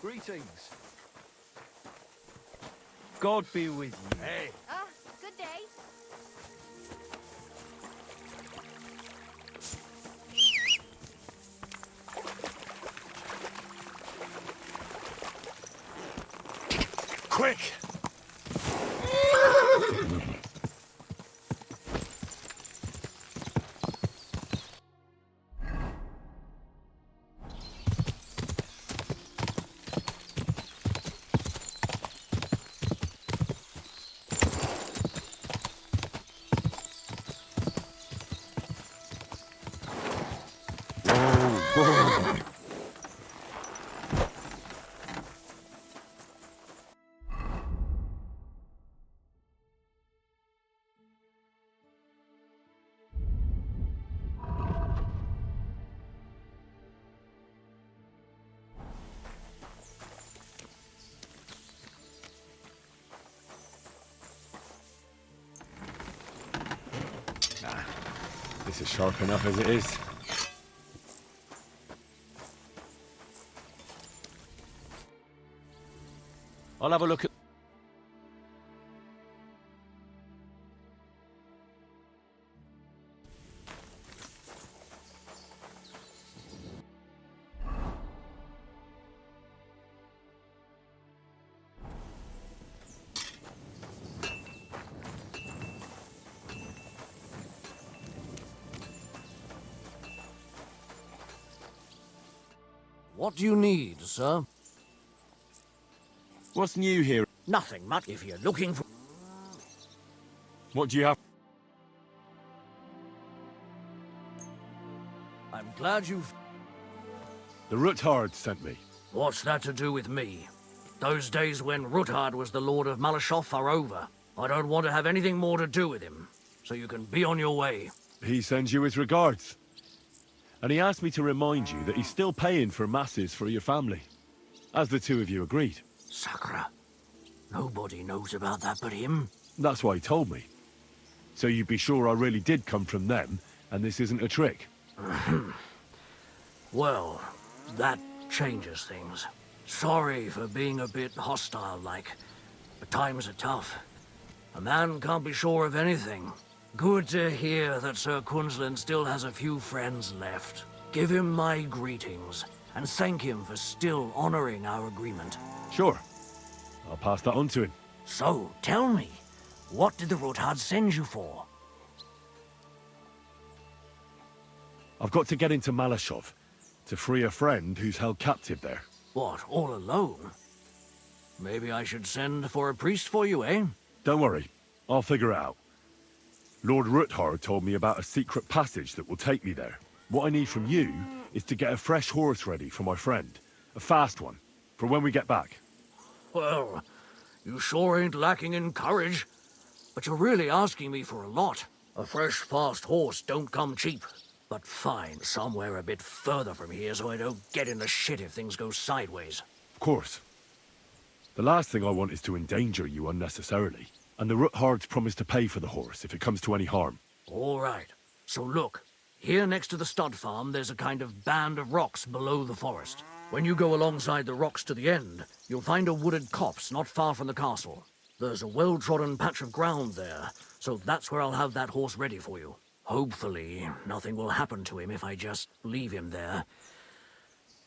Greetings. God be with you. Hey. Ah, good day. Quick! This is sharp enough as it is. I'll have a look at... What do you need, sir? What's new here? Nothing much if you're looking for... What do you have? I'm glad you've... The Ruthard sent me. What's that to do with me? Those days when Ruthard was the Lord of Malashoff are over. I don't want to have anything more to do with him, so you can be on your way. He sends you his regards. And he asked me to remind you that he's still paying for masses for your family. As the two of you agreed. Sakra. Nobody knows about that but him. That's why he told me. So you'd be sure I really did come from them, and this isn't a trick. Well, that changes things. Sorry for being a bit hostile-like, but times are tough. A man can't be sure of anything. Good to hear that Sir Quinlan still has a few friends left. Give him my greetings, and thank him for still honoring our agreement. Sure. I'll pass that on to him. So, tell me, what did the Ruthard send you for? I've got to get into Malashov to free a friend who's held captive there. What, all alone? Maybe I should send for a priest for you, eh? Don't worry. I'll figure it out. Lord Ruthard told me about a secret passage that will take me there. What I need from you is to get a fresh horse ready for my friend. A fast one, for when we get back. Well, you sure ain't lacking in courage. But you're really asking me for a lot. A fresh, fast horse don't come cheap. But fine, somewhere a bit further from here so I don't get in the shit if things go sideways. Of course. The last thing I want is to endanger you unnecessarily. And the Ruthards promised to pay for the horse if it comes to any harm. All right. So look, here next to the stud farm there's a kind of band of rocks below the forest. When you go alongside the rocks to the end, you'll find a wooded copse not far from the castle. There's a well-trodden patch of ground there, so that's where I'll have that horse ready for you. Hopefully, nothing will happen to him if I just leave him there.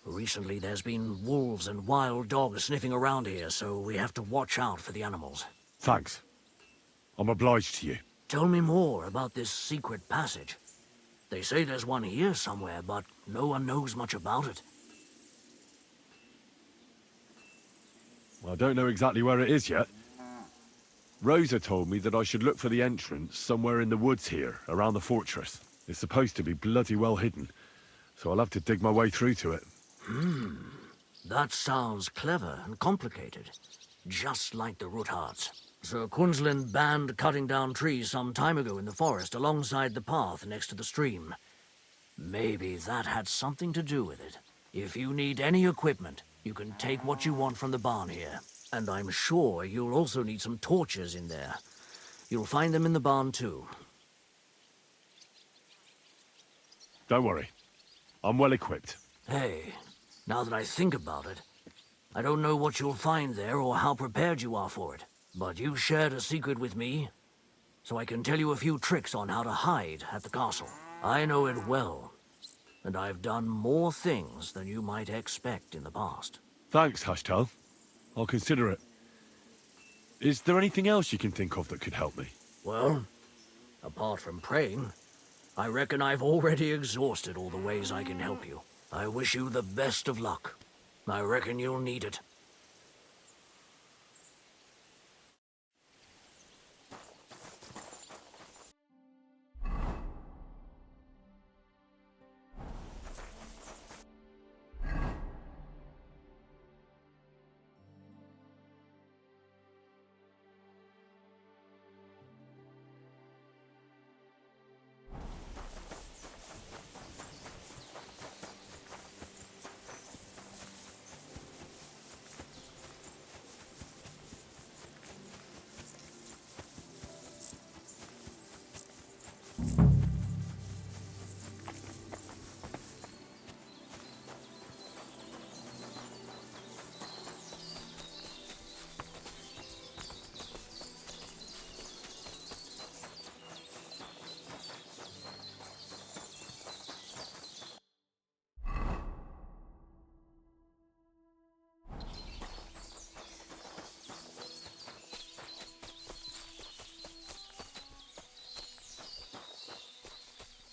Recently, there's been wolves and wild dogs sniffing around here, so we have to watch out for the animals. Thanks. I'm obliged to you. Tell me more about this secret passage. They say there's one here somewhere, but no one knows much about it. Well, I don't know exactly where it is yet. Rosa told me that I should look for the entrance somewhere in the woods here, around the fortress. It's supposed to be bloody well hidden, so I'll have to dig my way through to it. That sounds clever and complicated. Just like the Ruthards. Sir Quinlan banned cutting down trees some time ago in the forest alongside the path next to the stream. Maybe that had something to do with it. If you need any equipment, you can take what you want from the barn here. And I'm sure you'll also need some torches in there. You'll find them in the barn too. Don't worry. I'm well equipped. Hey, now that I think about it, I don't know what you'll find there or how prepared you are for it, but you shared a secret with me, so I can tell you a few tricks on how to hide at the castle. I know it well, and I've done more things than you might expect in the past. Thanks, Hashtal. I'll consider it. Is there anything else you can think of that could help me? Well, apart from praying, I reckon I've already exhausted all the ways I can help you. I wish you the best of luck. I reckon you'll need it.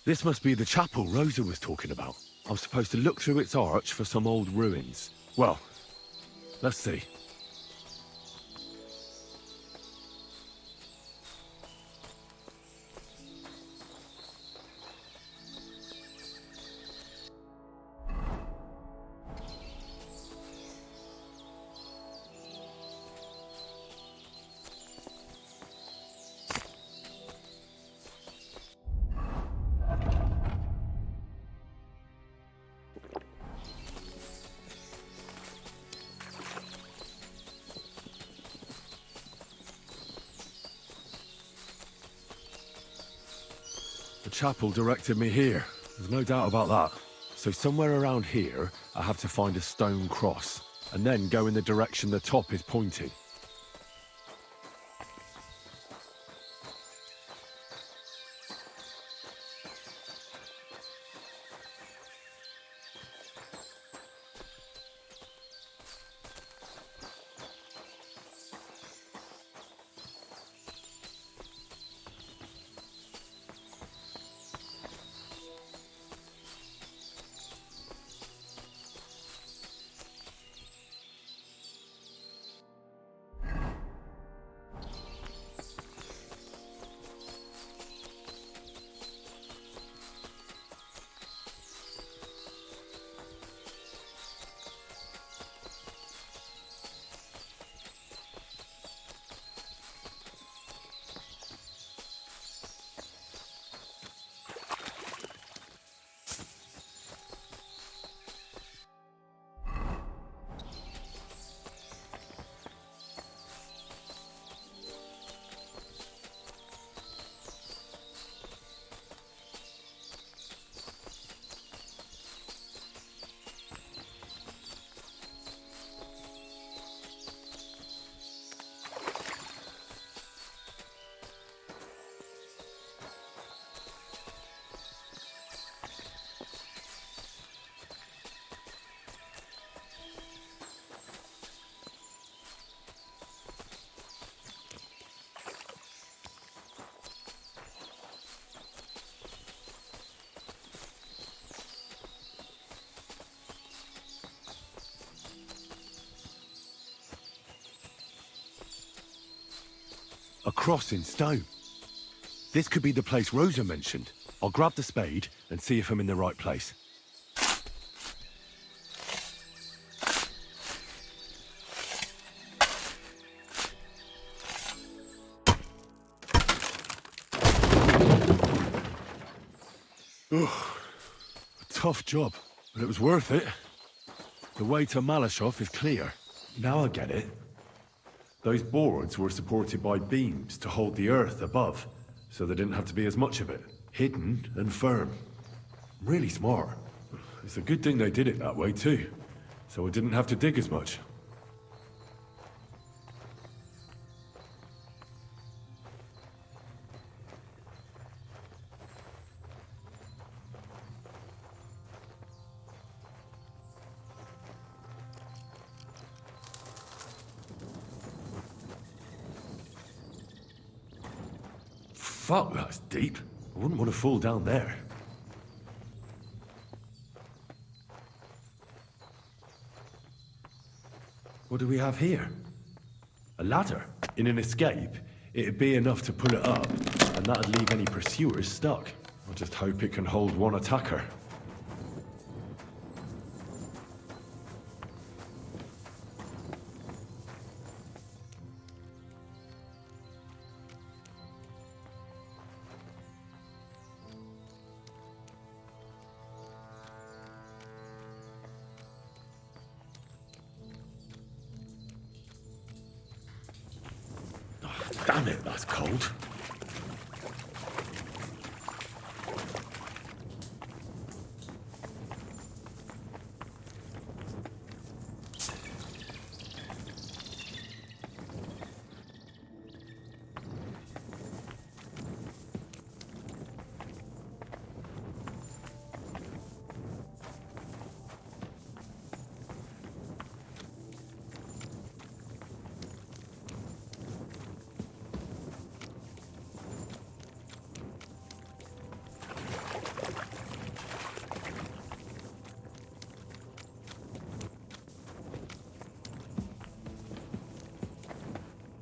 This must be the chapel Rosa was talking about. I'm supposed to look through its arch for some old ruins. Well, let's see. The chapel directed me here. There's no doubt about that. So somewhere around here, I have to find a stone cross, and then go in the direction the top is pointing. A cross in stone. This could be the place Rosa mentioned. I'll grab the spade and see if I'm in the right place. Ugh. A tough job, but it was worth it. The way to Malashov is clear. Now I get it. Those boards were supported by beams to hold the earth above, so there didn't have to be as much of it. Hidden and firm. Really smart. It's a good thing they did it that way too, so I didn't have to dig as much. Fuck, that's deep. I wouldn't want to fall down there. What do we have here? A ladder? In an escape, it'd be enough to pull it up, and that'd leave any pursuers stuck. I just hope it can hold one attacker. Damn it, that's cold.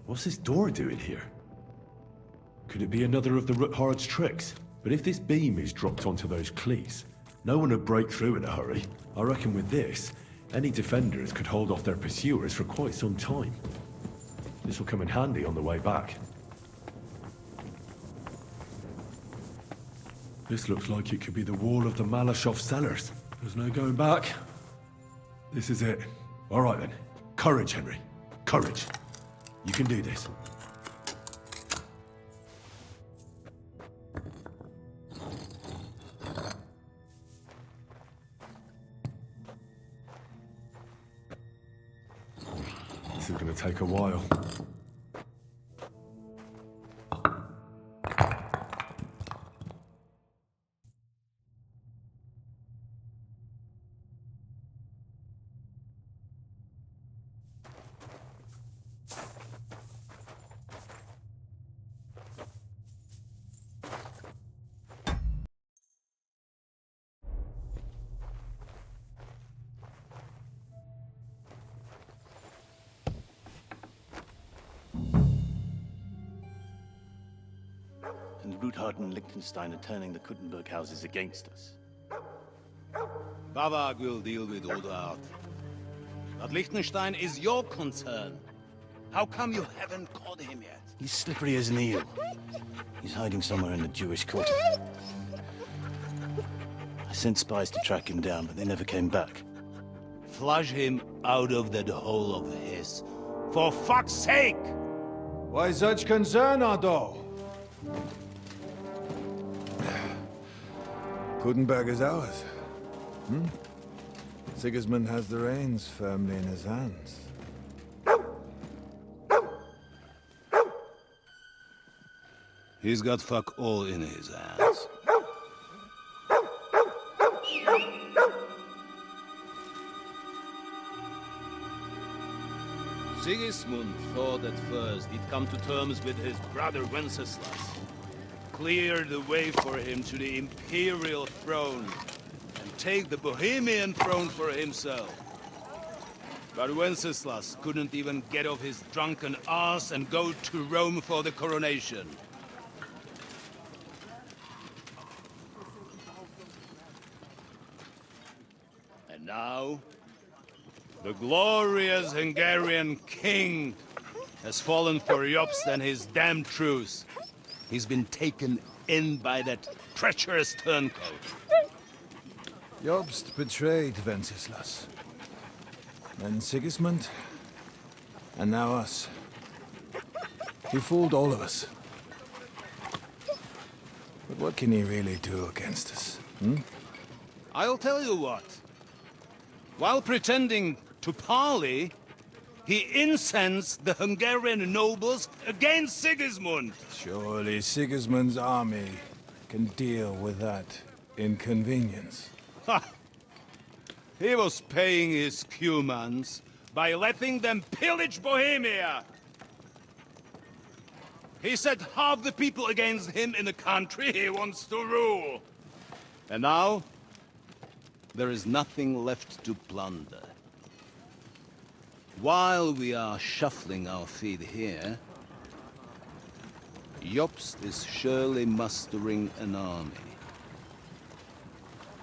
What's this door doing here? Could it be another of the Ruthard's tricks? But if this beam is dropped onto those cleats, no one would break through in a hurry. I reckon with this, any defenders could hold off their pursuers for quite some time. This will come in handy on the way back. This looks like it could be the wall of the Malashov cellars. There's no going back. This is it. All right then. Courage, Henry. Courage. You can do this. This is going to take a while. And Ruthard and Liechtenstein are turning the Kuttenberg houses against us. Bavag will deal with Ruthard. But Liechtenstein is your concern. How come you haven't caught him yet? He's slippery as an eel. He's hiding somewhere in the Jewish quarter. I sent spies to track him down, but they never came back. Flush him out of that hole of his. For fuck's sake! Why such concern, Otto? Kuttenberg is ours. Sigismund has the reins firmly in his hands. He's got fuck all in his hands. Sigismund thought at first he'd come to terms with his brother Wenceslas, clear the way for him to the imperial throne, and take the Bohemian throne for himself. But Wenceslas couldn't even get off his drunken ass and go to Rome for the coronation. And now, the glorious Hungarian king has fallen for Jobst and his damned truce. He's been taken in by that treacherous turncoat. Jobst betrayed Wenceslas. Then Sigismund. And now us. He fooled all of us. But what can he really do against us? I'll tell you what. While pretending to parley, he incensed the Hungarian nobles against Sigismund. Surely Sigismund's army can deal with that inconvenience. Ha! He was paying his Cumans by letting them pillage Bohemia. He set half the people against him in the country he wants to rule. And now, there is nothing left to plunder. While we are shuffling our feet here, Jobst is surely mustering an army.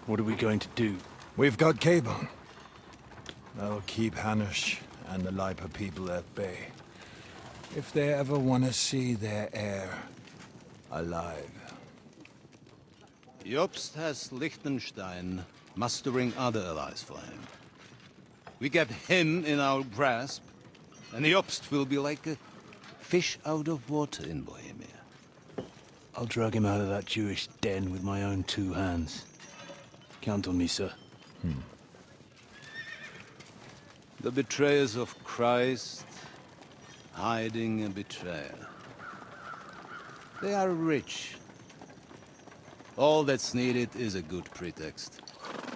What are we going to do? We've got Cabon. That'll keep Hanush and the Lipa people at bay. If they ever want to see their heir alive. Jobst has Liechtenstein mustering other allies for him. We get him in our grasp, and Jobst will be like a fish out of water in Bohemia. I'll drag him out of that Jewish den with my own 2 hands. Count on me, sir. The betrayers of Christ, hiding a betrayer. They are rich. All that's needed is a good pretext.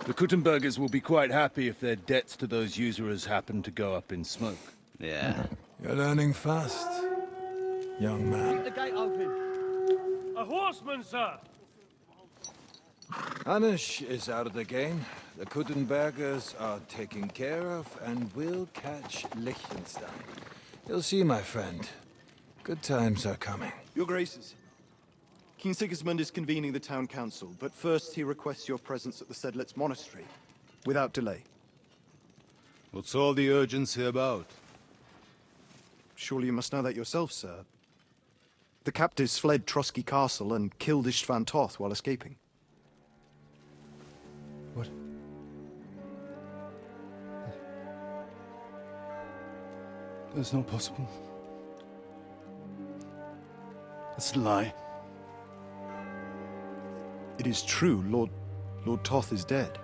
The Kuttenbergers will be quite happy if their debts to those usurers happen to go up in smoke. Yeah. You're learning fast, young man. The gate open. A horseman, sir! Hanush is out of the game. The Kuttenbergers are taken care of, and we'll catch Liechtenstein. You'll see, my friend. Good times are coming. Your Graces, King Sigismund is convening the town council, but first he requests your presence at the Sedlitz monastery, without delay. What's all the urgency about? Surely you must know that yourself, sir. The captives fled Trotsky Castle and killed Istvan Toth while escaping. What? That's not possible. That's a lie. It is true, Lord Toth is dead.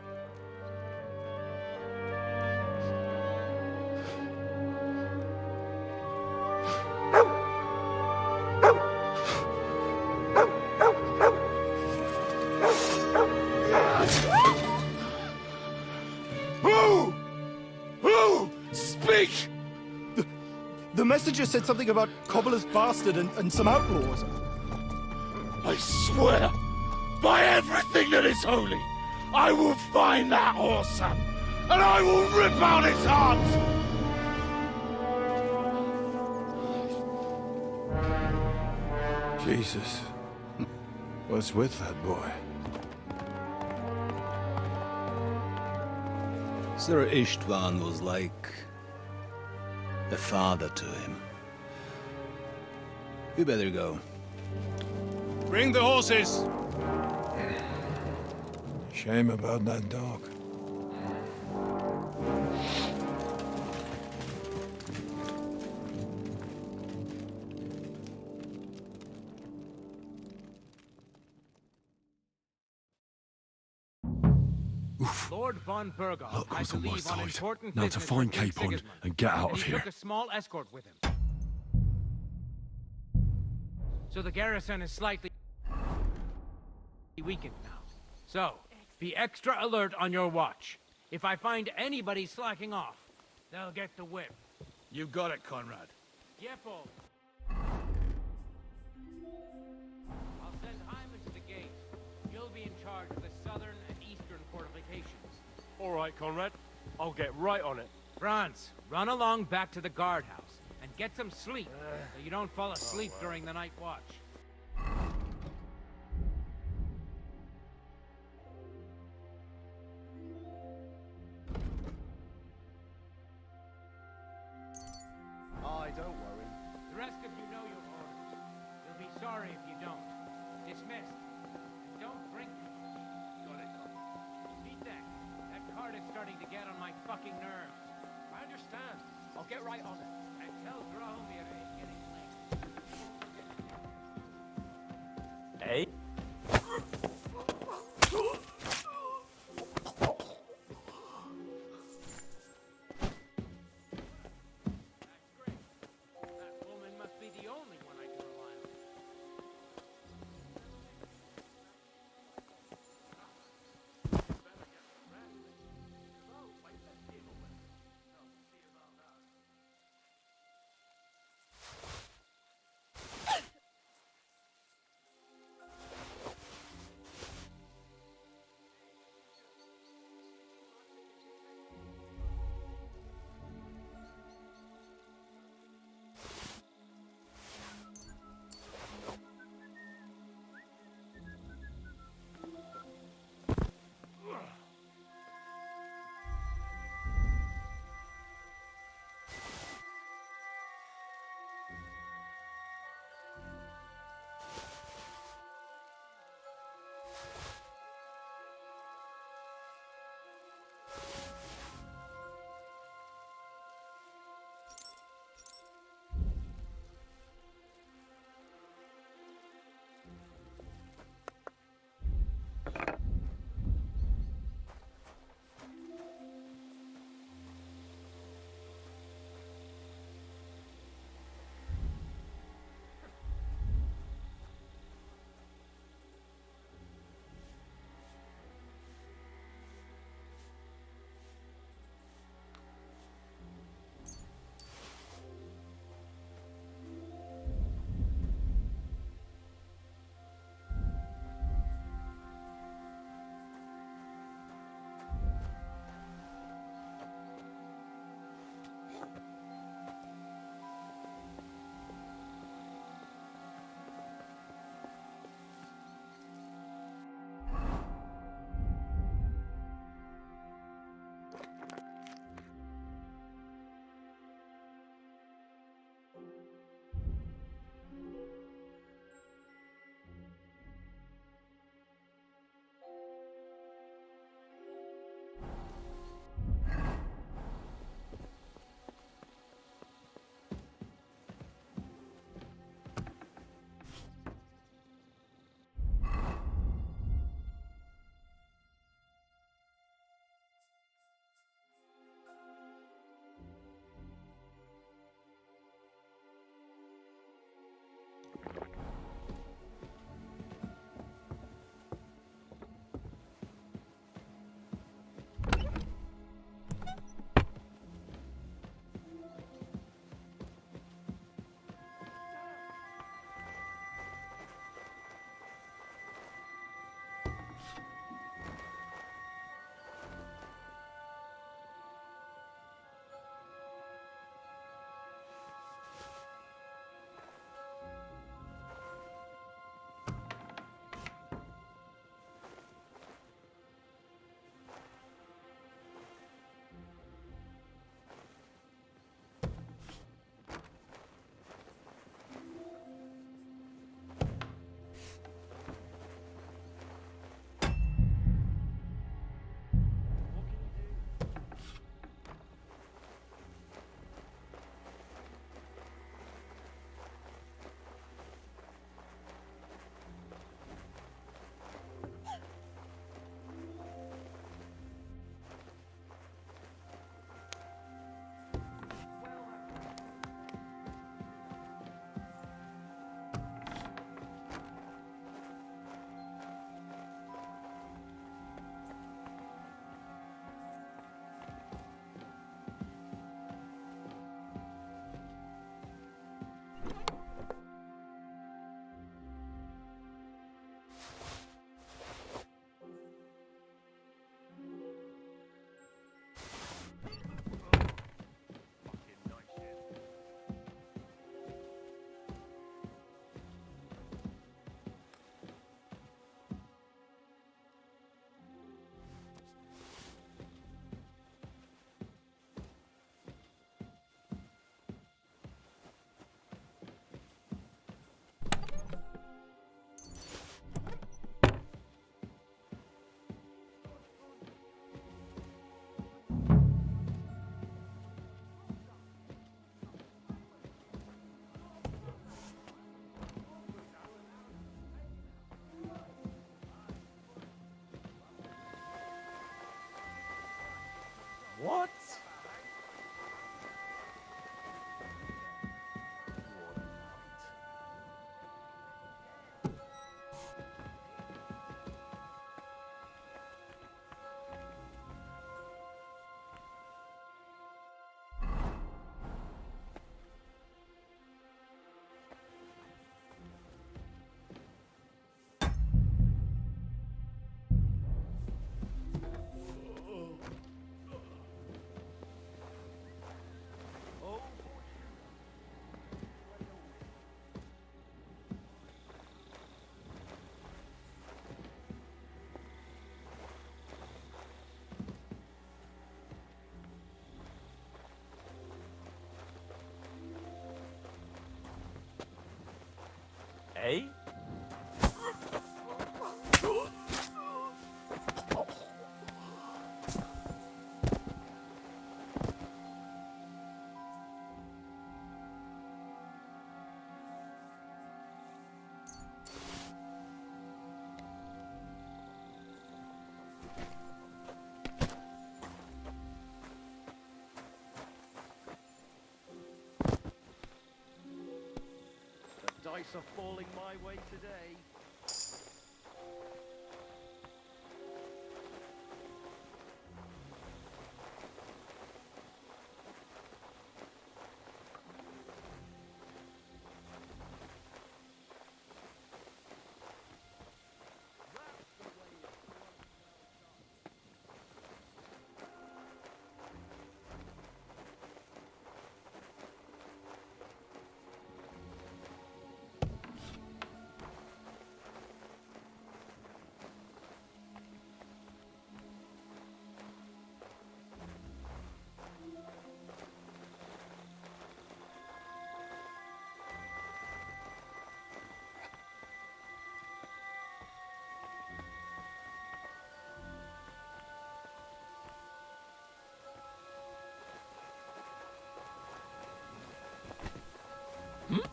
Who? Speak! The messenger said something about Cobbler's bastard and some outlaws. I swear, by everything that is holy, I will find that whoreson, and I will rip out his heart! Jesus. What's with that boy? Sir Istvan was like a father to him. We better go. Bring the horses! Shame about that dog. Lord von Burgov, Look I who's on my believe on side. important Now to business find with King Capon Sigismund, and get out and of he here. took a small escort with him. So the garrison is slightly weakened now. So, be extra alert on your watch. If I find anybody slacking off, they'll get the whip. You got it, Conrad. Yepo. I'll send Hyman to the gate. You'll be in charge of the southern and eastern fortifications. All right, Conrad. I'll get right on it. Franz, run along back to the guardhouse and get some sleep so you don't fall asleep during the night watch. Aye, don't worry. The rest of you know your orders. You'll be sorry if you don't. Dismissed. And don't drink. Got it. Beat that. That card is starting to get on my fucking nerves. I understand. I'll get right on it. And tell Drahomir it's getting late. Hey? That's great. That woman must be the only one I can rely on. dice are falling my way today.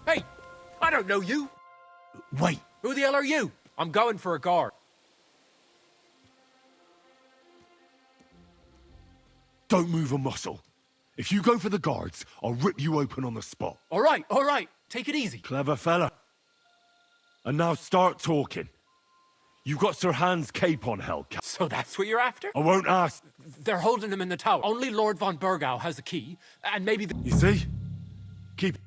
Hey, I don't know you. Wait! Who the hell are you? I'm going for a guard. Don't move a muscle. If you go for the guards, I'll rip you open on the spot. All right. Take it easy. Clever fella. And now start talking. You got Sir Hans' cape on, Hellcat. So that's what you're after? I won't ask. They're holding him in the tower. Only Lord von Burgau has the key, and maybe the... You see? Keep...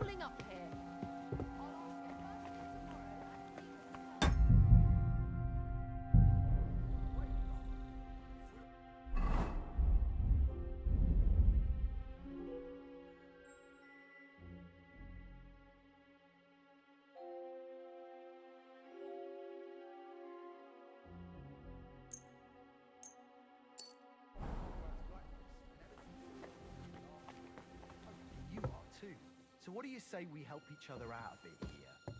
Rolling up here. You are too. So what do you say we help each other out a bit here?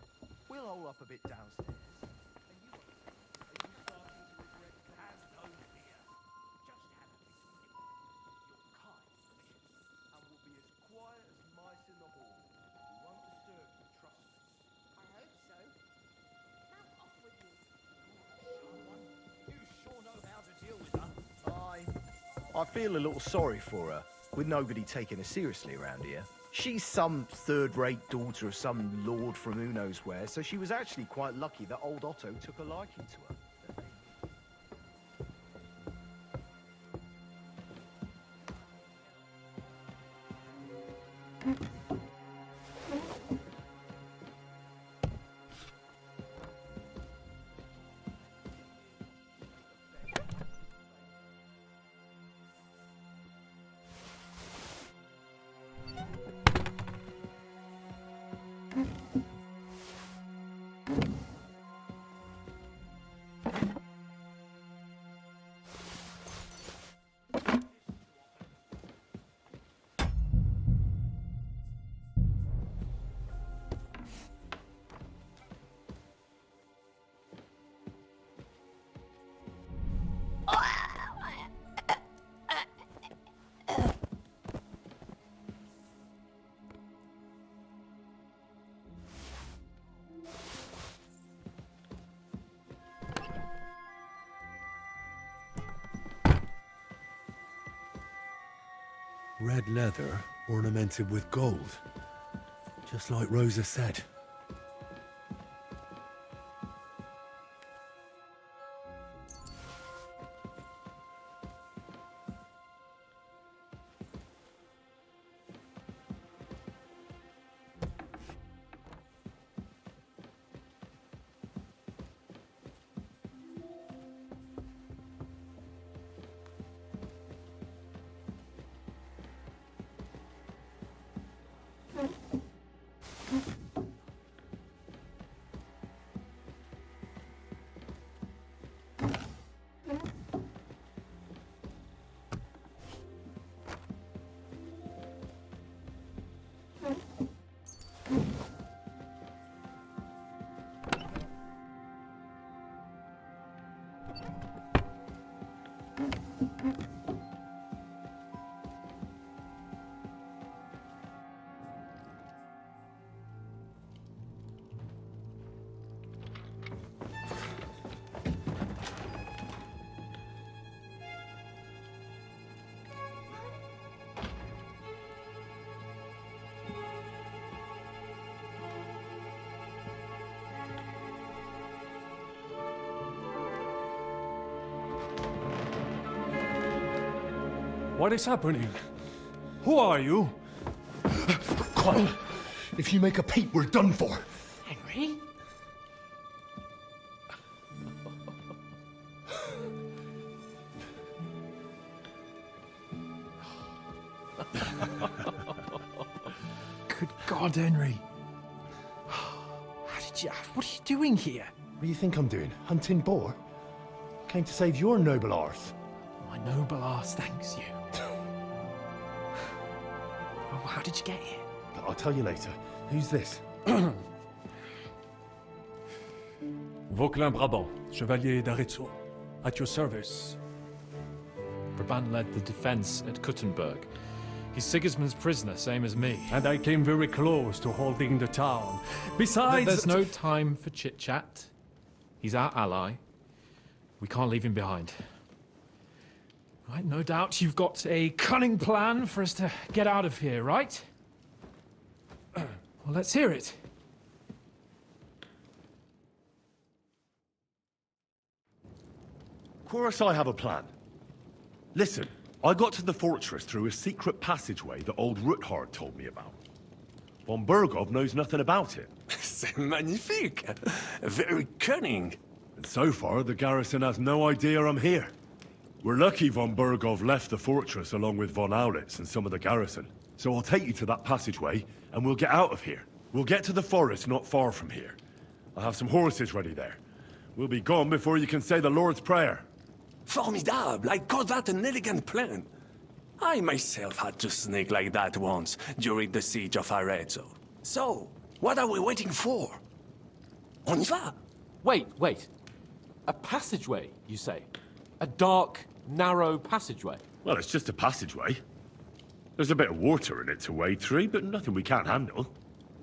We'll hole up a bit downstairs. I feel a little sorry for her, with nobody taking her seriously around here. She's some third-rate daughter of some lord from who knows where, so she was actually quite lucky that old Otto took a liking to her. Red leather ornamented with gold. Just like Rosa said. What is happening? Who are you? Quiet. If you make a peep, we're done for. Henry? Good God, Henry. What are you doing here? What do you think I'm doing? Hunting boar? Came to save your noble arse. My noble arse thanks you. Oh, how did you get here? I'll tell you later. Who's this? Vauquelin Brabant, Chevalier d'Aretzo. At your service. Brabant led the defense at Kuttenberg. He's Sigismund's prisoner, same as me. And I came very close to holding the town. Besides... There's no time for chit-chat. He's our ally. We can't leave him behind. Right, no doubt you've got a cunning plan for us to get out of here, right? Well, let's hear it. Of course I have a plan. Listen, I got to the fortress through a secret passageway that old Ruthard told me about. Von Bergov knows nothing about it. C'est magnifique! Very cunning. And so far, the garrison has no idea I'm here. We're lucky von Bergov left the fortress along with von Aulitz and some of the garrison. So I'll take you to that passageway, and we'll get out of here. We'll get to the forest not far from here. I'll have some horses ready there. We'll be gone before you can say the Lord's Prayer. Formidable! I call that an elegant plan. I myself had to sneak like that once, during the siege of Arezzo. So, what are we waiting for? On y va! Wait. A passageway, you say? A dark, narrow passageway? Well, it's just a passageway. There's a bit of water in it to wade through, but nothing we can't handle.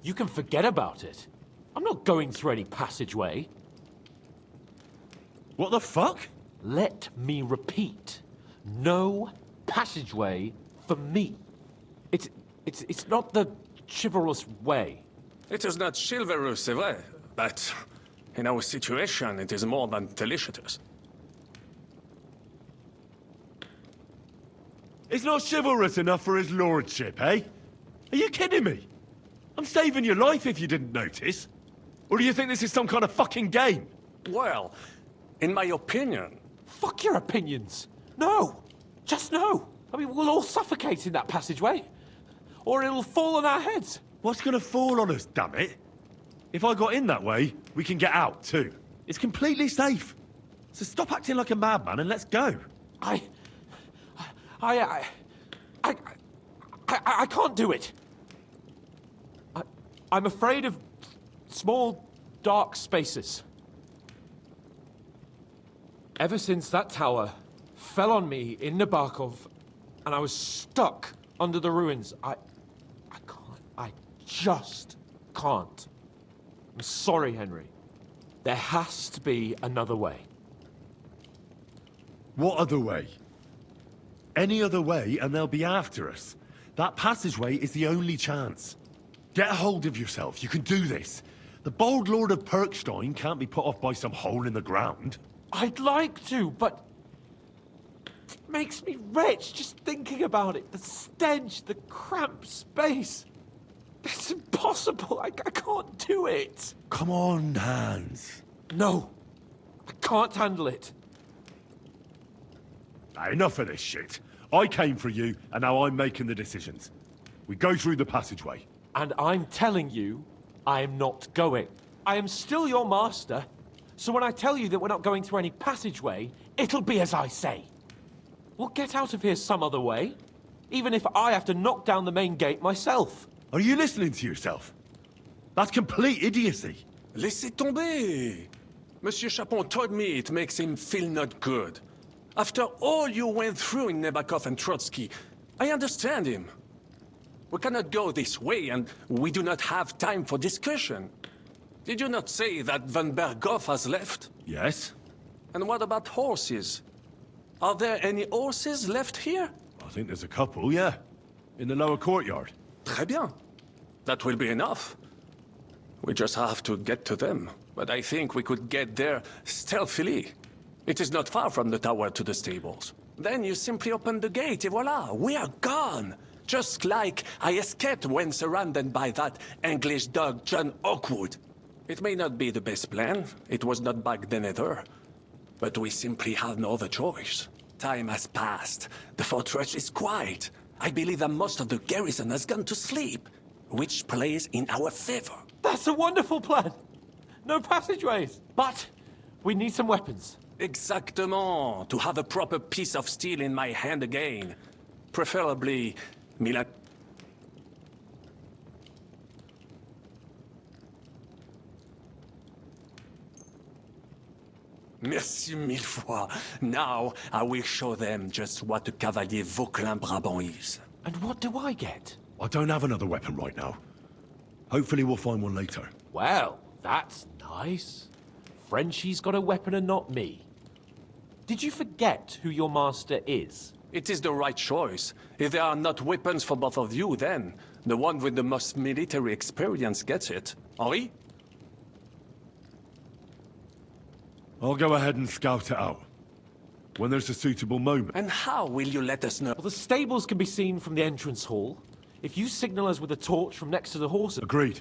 You can forget about it. I'm not going through any passageway. What the fuck? Let me repeat. No passageway for me. It's not the chivalrous way. It is not chivalrous, c'est vrai, but in our situation, it is more than delicious. It's not chivalrous enough for his lordship, eh? Are you kidding me? I'm saving your life if you didn't notice. Or do you think this is some kind of fucking game? Well, in my opinion... Fuck your opinions. No. Just no. I mean, we'll all suffocate in that passageway. Or it'll fall on our heads. What's gonna fall on us, damn it? If I got in that way, we can get out, too. It's completely safe. So stop acting like a madman and let's go. I can't do it. I'm afraid of small, dark spaces. Ever since that tower fell on me in Nabokov, and I was stuck under the ruins, I just can't. I'm sorry, Henry. There has to be another way. What other way? Any other way and they'll be after us. That passageway is the only chance. Get a hold of yourself. You can do this. The bold Lord of Perkstein can't be put off by some hole in the ground. I'd like to, but it makes me rich just thinking about it. The stench, the cramped space. It's impossible. I can't do it. Come on, Hans. No, I can't handle it. Enough of this shit. I came for you, and now I'm making the decisions. We go through the passageway. And I'm telling you, I am not going. I am still your master, so when I tell you that we're not going through any passageway, it'll be as I say. We'll get out of here some other way, even if I have to knock down the main gate myself. Are you listening to yourself? That's complete idiocy. Laissez tomber! Monsieur Chapon told me it makes him feel not good. After all you went through in Nabokov and Trotsky, I understand him. We cannot go this way, and we do not have time for discussion. Did you not say that Van Berghoff has left? Yes. And what about horses? Are there any horses left here? I think there's a couple, yeah. In the lower courtyard. Très bien. That will be enough. We just have to get to them. But I think we could get there stealthily. It is not far from the tower to the stables. Then you simply open the gate, et voila, we are gone! Just like I escaped when surrounded by that English dog John Oakwood. It may not be the best plan, it was not back then either. But we simply have no other choice. Time has passed, the fortress is quiet. I believe that most of the garrison has gone to sleep, which plays in our favor. That's a wonderful plan! No passageways! But we need some weapons. Exactement. To have a proper piece of steel in my hand again. Preferably, Milan. Merci mille fois. Now, I will show them just what a Cavalier Vauquelin-Brabant is. And what do I get? I don't have another weapon right now. Hopefully we'll find one later. Well, that's nice. Frenchie's got a weapon and not me. Did you forget who your master is? It is the right choice. If there are not weapons for both of you, then the one with the most military experience gets it. Henri? I'll go ahead and scout it out. When there's a suitable moment. And how will you let us know? Well, the stables can be seen from the entrance hall. If you signal us with a torch from next to the horses... Agreed.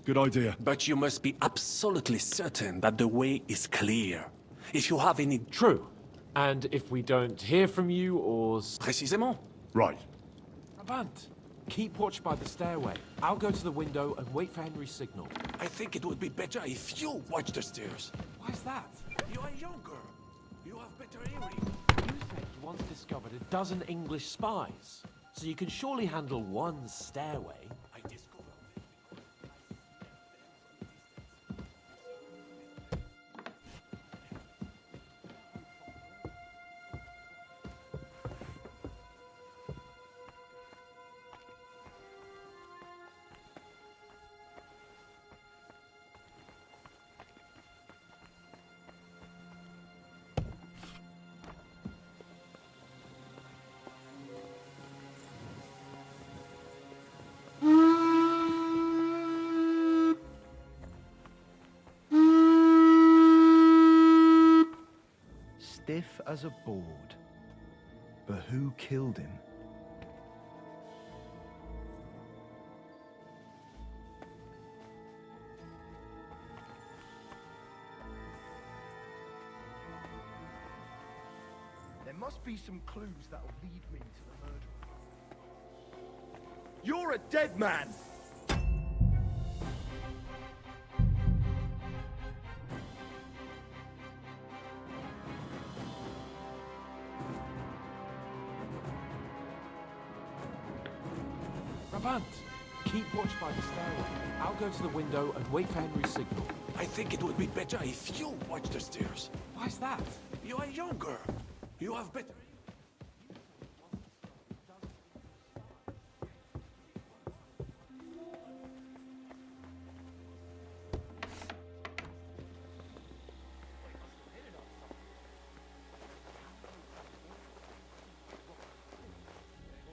Good idea. But you must be absolutely certain that the way is clear. If you have any... True. And if we don't hear from you or... Précisément. Right. Brabant, keep watch by the stairway. I'll go to the window and wait for Henry's signal. I think it would be better if you watch the stairs. Why's that? You are younger. You have better hearing. You said you once discovered a dozen English spies. So you can surely handle one stairway. I discovered. stiff as a board. But who killed him? There must be some clues that'll lead me to the murderer. You're a dead man! Brabant, keep watch by the stairway. I'll go to the window and wait for Henry's signal. I think it would be better if you watch the stairs. Why's that? You are younger. You have better...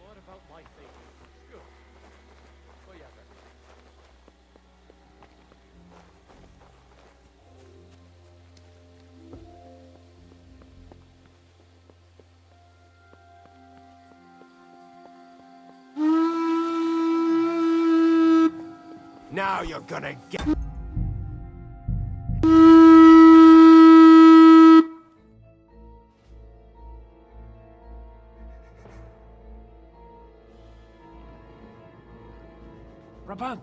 What about my thing? Good. Oh, yeah, Now you're gonna get... Brabant,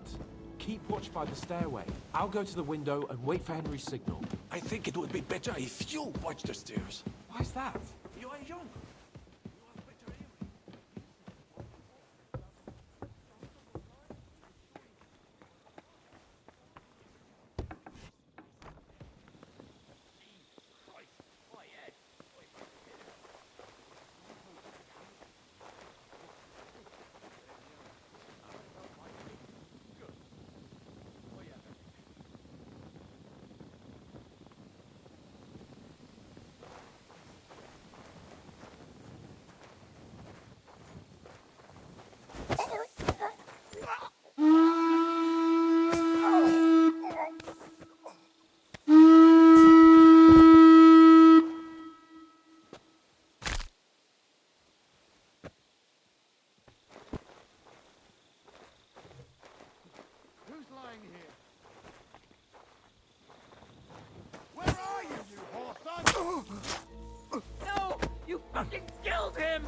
keep watch by the stairway. I'll go to the window and wait for Henry's signal. I think it would be better if you watch the stairs. Why's that? You are younger. Who's lying here? Where are you, you whoreson? No! You fucking killed him!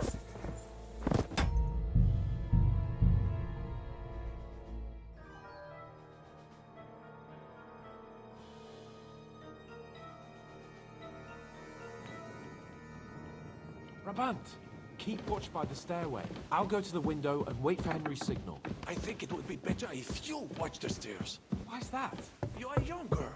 Brabant, keep watch by the stairway. I'll go to the window and wait for Henry's signal. I think it would be better if you watch the stairs. Why's that? You are younger.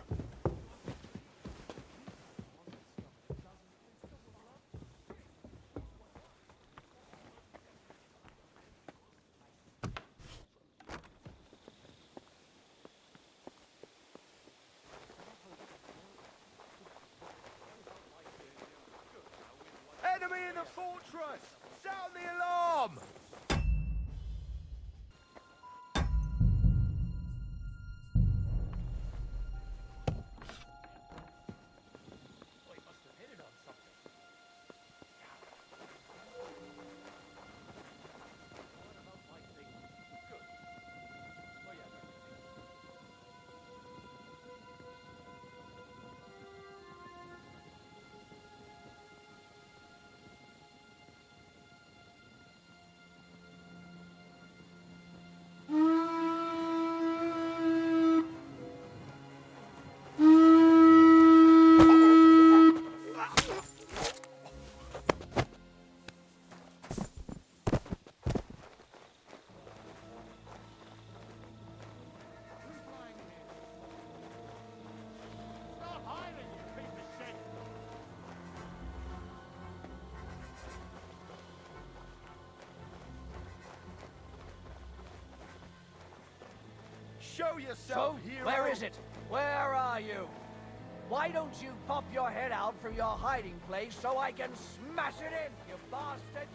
Enemy in the fortress! Sound the alarm! Stop hiding, you piece of shit! Show yourself, So, hero! where is it? Where are you? Why don't you pop your head out from your hiding place so I can smash it in, you bastard?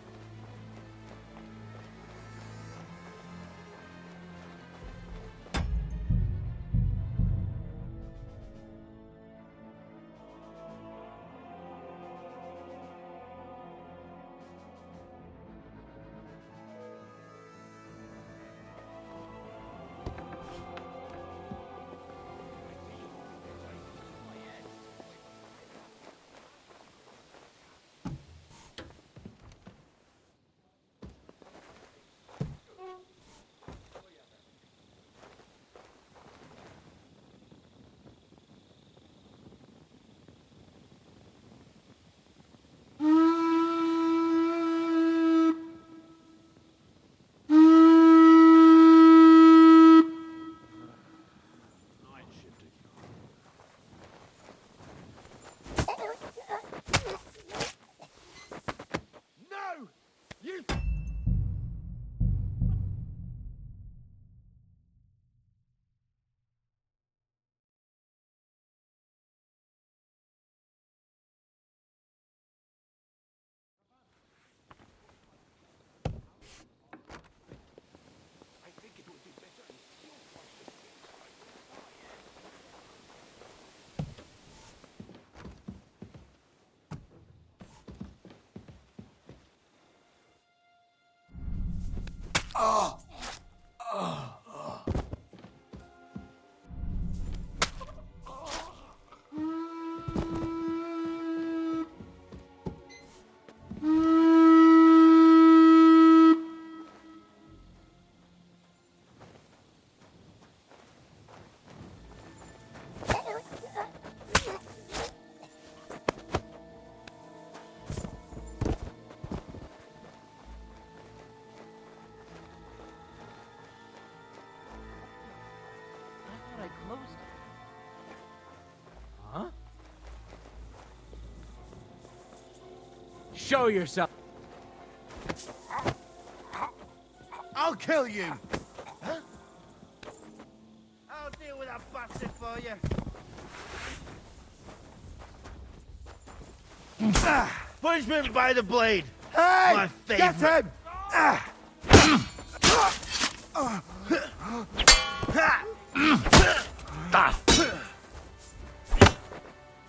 Show yourself. I'll kill you! Huh? I'll deal with that bastard for you. Punishment by the blade. Hey! My Get favorite. him!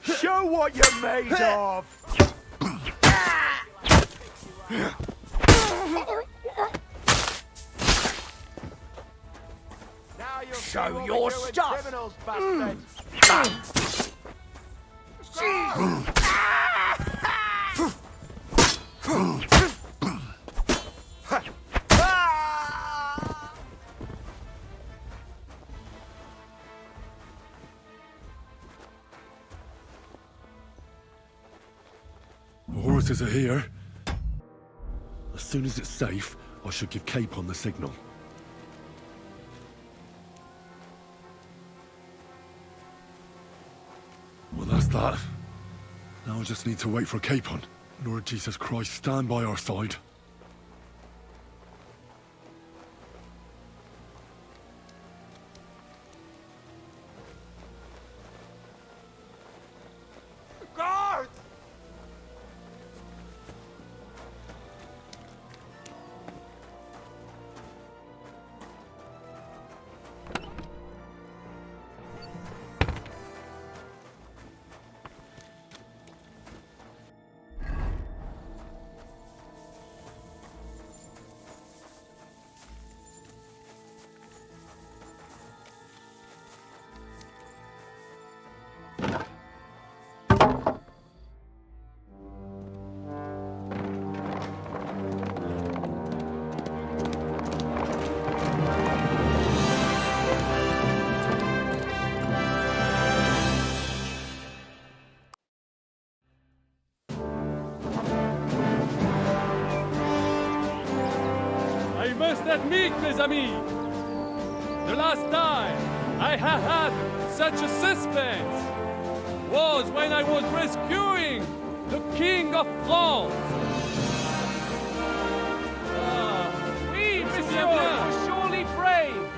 Show what you're made of! Now you'll Show your stuff! criminals, bastard! The horses are here. As soon as it's safe, I should give Capon the signal. Well, that's that. Now I just need to wait for Capon. Lord Jesus Christ, stand by our side. Guard! I must admit, mes amis, the last time I have had such a suspense was when I was rescuing the King of France. Oui, monsieur, you were surely brave.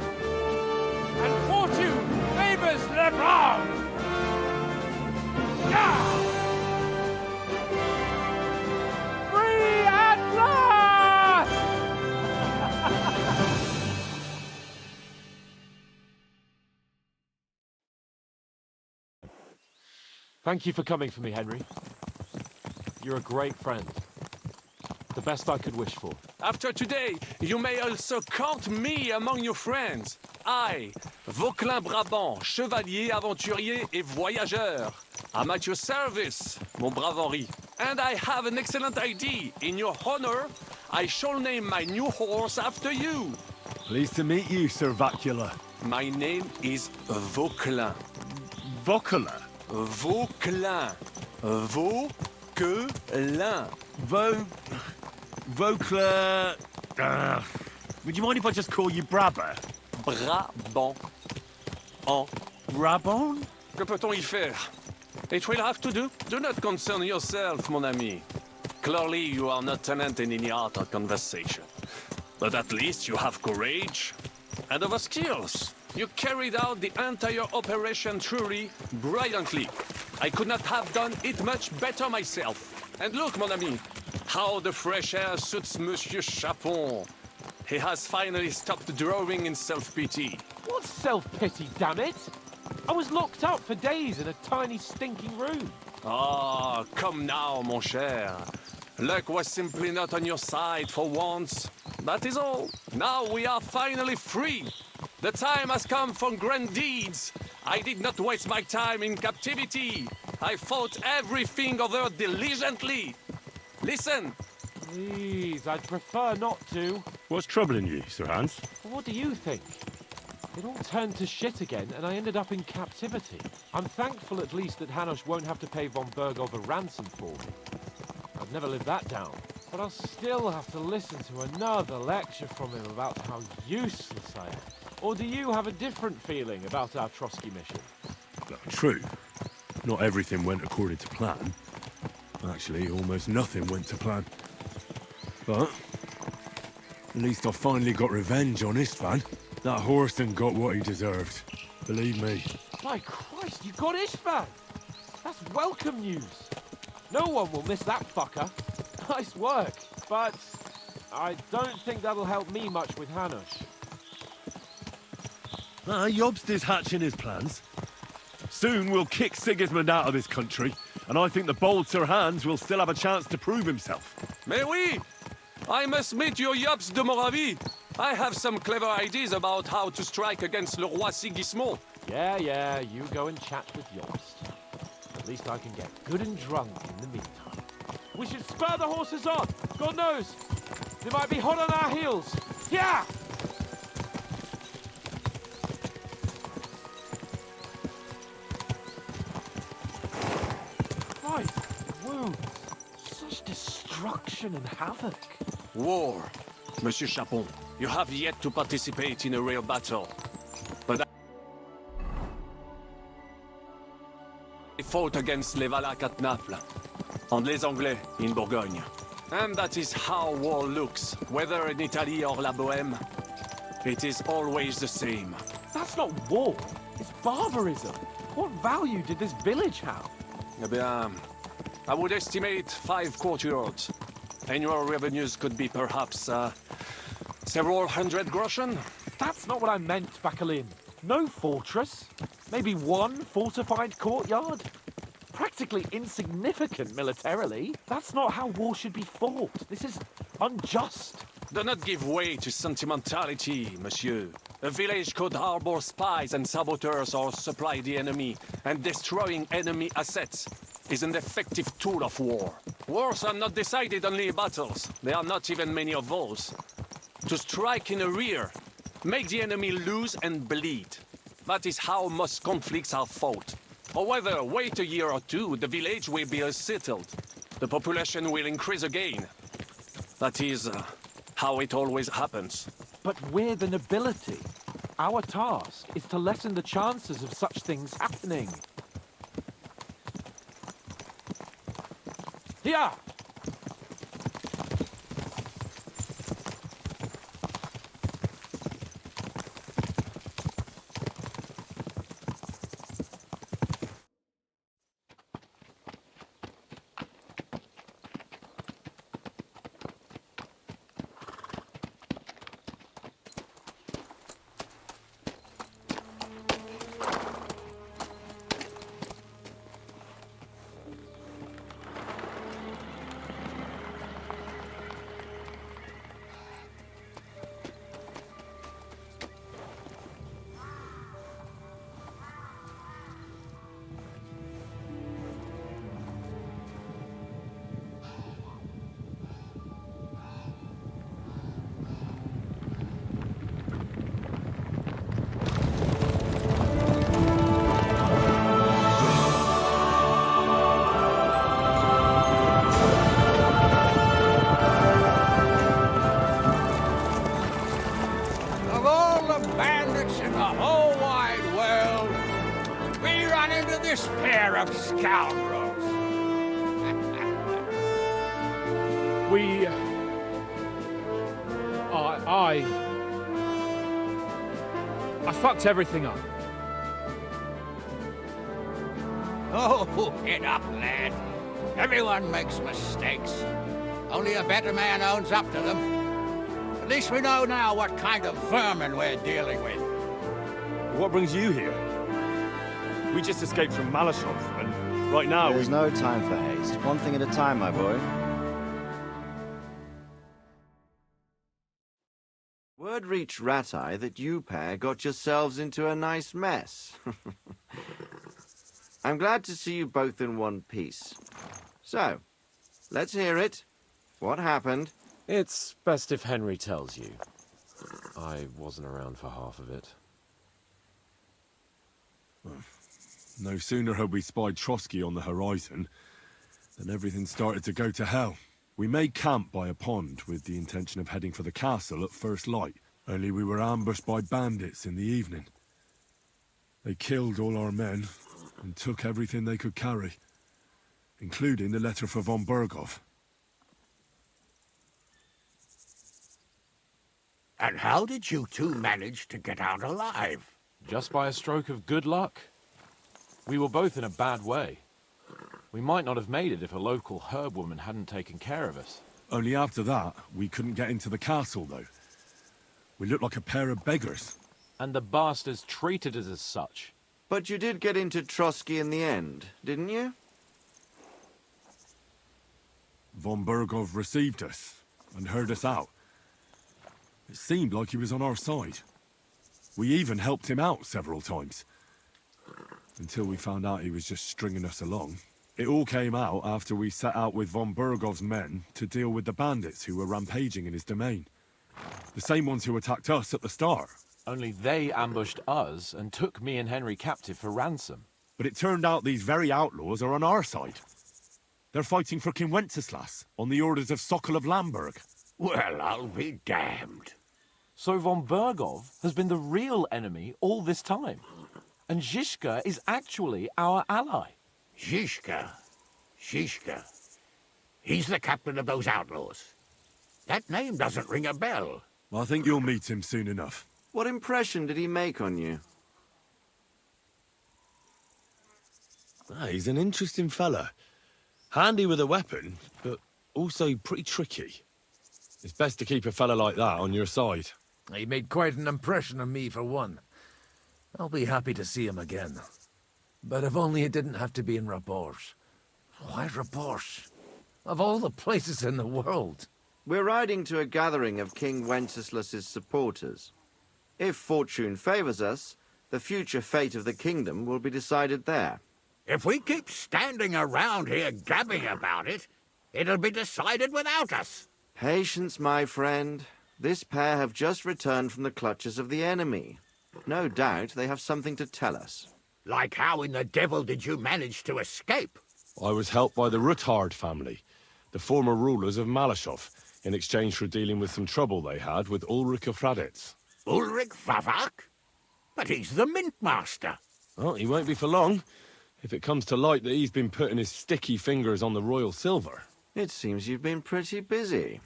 And fortune favors the brave. Free at last! Thank you for coming for me, Henry. You're a great friend. The best I could wish for. After today, you may also count me among your friends. I, Vauquelin Brabant, chevalier, aventurier et voyageur. I'm at your service, mon brave Henri. And I have an excellent idea. In your honor, I shall name my new horse after you. Pleased to meet you, Sir Vacula. My name is Vauquelin. Vauquelin? Vauquelin. Vauquelin. Vauquelin... would you mind if I just call you Brabber? Brabant. En. Brabant? Que peut-on y faire? It will have to do. Do not concern yourself, mon ami. Clearly, you are not talent in any art or conversation. But at least you have courage and other skills. You carried out the entire operation truly brilliantly. I could not have done it much better myself. And look, mon ami, how the fresh air suits Monsieur Chapon. He has finally stopped drawing in self-pity. What self-pity, damn it? I was locked up for days in a tiny stinking room. Ah, come now, mon cher. Luck was simply not on your side for once. That is all. Now we are finally free. The time has come for grand deeds. I did not waste my time in captivity. I fought everything over diligently. Listen. Please, I'd prefer not to. What's troubling you, Sir Hans? What do you think? It all turned to shit again, and I ended up in captivity. I'm thankful at least that Hanush won't have to pay von Bergov a ransom for me. I'd never live that down. But I'll still have to listen to another lecture from him about how useless I am. Or do you have a different feeling about our Trotsky mission? True. Not everything went according to plan. Actually, almost nothing went to plan. But at least I finally got revenge on Istvan. That Horson got what he deserved. Believe me. My Christ, you got Ishvan! That's welcome news. No one will miss that fucker. Nice work. But I don't think that'll help me much with Hanush. Jobst is hatching his plans. Soon we'll kick Sigismund out of this country, and I think the bold Sir Hans will still have a chance to prove himself. Mais oui! I must meet your Jobst de Moravie. I have some clever ideas about how to strike against Le Roi Sigismund. Yeah, you go and chat with Jobst. At least I can get good and drunk in the meantime. We should spur the horses on. God knows, they might be hot on our heels. Yeah! Right, wounds. Such destruction and havoc. War. Monsieur Chapon, you have yet to participate in a real battle. But I fought against les Valaques at Naples, and les Anglais in Bourgogne. And that is how war looks, whether in Italy or La Bohème. It is always the same. That's not war. It's barbarism. What value did this village have? Eh bien, I would estimate 5 courtyards. Annual revenues could be perhaps, several hundred groschen. That's not what I meant, Bakalin. No fortress. Maybe one fortified courtyard. Practically insignificant militarily. That's not how war should be fought. This is unjust. Do not give way to sentimentality, monsieur. A village could harbor spies and saboteurs or supply the enemy, and destroying enemy assets is an effective tool of war. Wars are not decided only in battles. There are not even many of those. To strike in the rear, make the enemy lose and bleed. That is how most conflicts are fought. However, wait a year or two, the village will be settled. The population will increase again. That is how it always happens. But we're the nobility. Our task is to lessen the chances of such things happening. Here! Of all the bandits in the whole wide world, we run into this pair of scoundrels. I fucked everything up. Oh, get up, lad. Everyone makes mistakes. Only a better man owns up to them. At least we know now what kind of vermin we're dealing with. What brings you here? We just escaped from Malashov, and right now There's no time for haste. One thing at a time, my boy. Word reached Ratai that you pair got yourselves into a nice mess. I'm glad to see you both in one piece. So, let's hear it. What happened? It's best if Henry tells you. I wasn't around for half of it. no sooner had we spied Trotsky on the horizon than everything started to go to hell. We made camp by a pond with the intention of heading for the castle at first light, only we were ambushed by bandits in the evening. They killed all our men and took everything they could carry. including the letter for von Berghoff. And how did you two manage to get out alive? Just by a stroke of good luck. We were both in a bad way. We might not have made it if a local herb woman hadn't taken care of us. Only after that, we couldn't get into the castle, though. We looked like a pair of beggars. And the bastards treated us as such. But you did get into Trotsky in the end, didn't you? Von Berghoff received us and heard us out. It seemed like he was on our side. We even helped him out several times. Until we found out he was just stringing us along. It all came out after we set out with von Berghoff's men to deal with the bandits who were rampaging in his domain. The same ones who attacked us at the start. Only they ambushed us and took me and Henry captive for ransom. But it turned out these very outlaws are on our side. They're fighting for King Wenceslas on the orders of Sokol of Lamberg. Well, I'll be damned. So von Berghoff has been the real enemy all this time. And Zizka is actually our ally. Zizka. He's the captain of those outlaws. That name doesn't ring a bell. I think you'll meet him soon enough. What impression did he make on you? He's an interesting fella. Handy with a weapon, but also pretty tricky. It's best to keep a fella like that on your side. He made quite an impression on me, for one. I'll be happy to see him again. But if only it didn't have to be in Rabosh. Why Rabosh? Of all the places in the world. We're riding to a gathering of King Wenceslas's supporters. If fortune favors us, the future fate of the kingdom will be decided there. If we keep standing around here gabbing about it, it'll be decided without us. Patience, my friend. This pair have just returned from the clutches of the enemy. No doubt they have something to tell us. Like how in the devil did you manage to escape? I was helped by the Ruthard family, the former rulers of Malashov, in exchange for dealing with some trouble they had with Ulrich of Raditz. Ulrich Favak? But he's the mint master. Well, he won't be for long, if it comes to light that he's been putting his sticky fingers on the royal silver. It seems you've been pretty busy.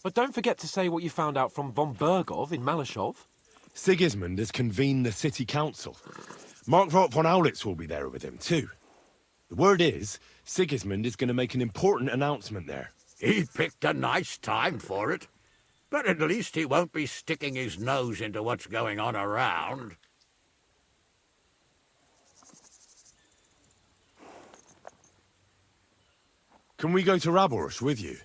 But don't forget to say what you found out from von Berghoff in Malashov. Sigismund has convened the city council. Markvart von Aulitz will be there with him, too. The word is, Sigismund is going to make an important announcement there. He picked a nice time for it. But at least he won't be sticking his nose into what's going on around. Can we go to Raborsh with you?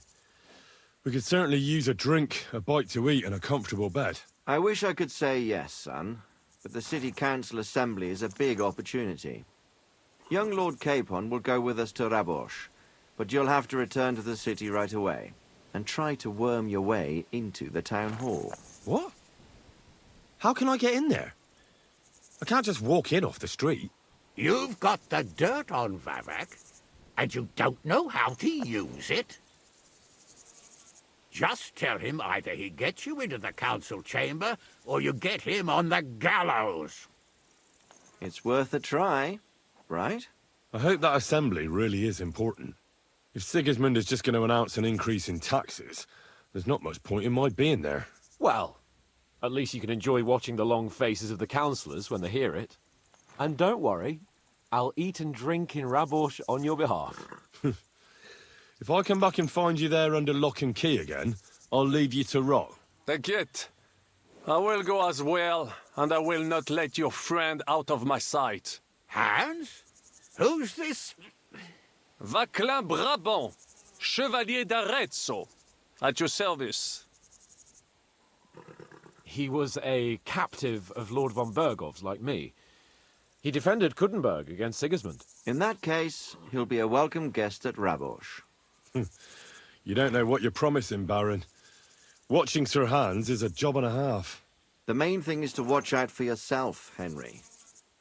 We could certainly use a drink, a bite to eat, and a comfortable bed. I wish I could say yes, son, but the City Council Assembly is a big opportunity. Young Lord Capon will go with us to Raborsh, but you'll have to return to the city right away, and try to worm your way into the town hall. What? How can I get in there? I can't just walk in off the street. You've got the dirt on Vavak, and you don't know how to use it? Just tell him either he gets you into the council chamber, or you get him on the gallows. It's worth a try, right? I hope that assembly really is important. If Sigismund is just going to announce an increase in taxes, there's not much point in my being there. Well, at least you can enjoy watching the long faces of the councillors when they hear it. And don't worry, I'll eat and drink in Raborsh on your behalf. If I come back and find you there under lock and key again, I'll leave you to rot. Take it. I will go as well, and I will not let your friend out of my sight. Hans? Who's this? Vaclin Brabant, Chevalier d'Arezzo, at your service. He was a captive of Lord von Berghoff's, like me. He defended Kuttenberg against Sigismund. In that case, he'll be a welcome guest at Raborsh. You don't know what you're promising, Baron. Watching Sir Hans is a job and a half. The main thing is to watch out for yourself, Henry.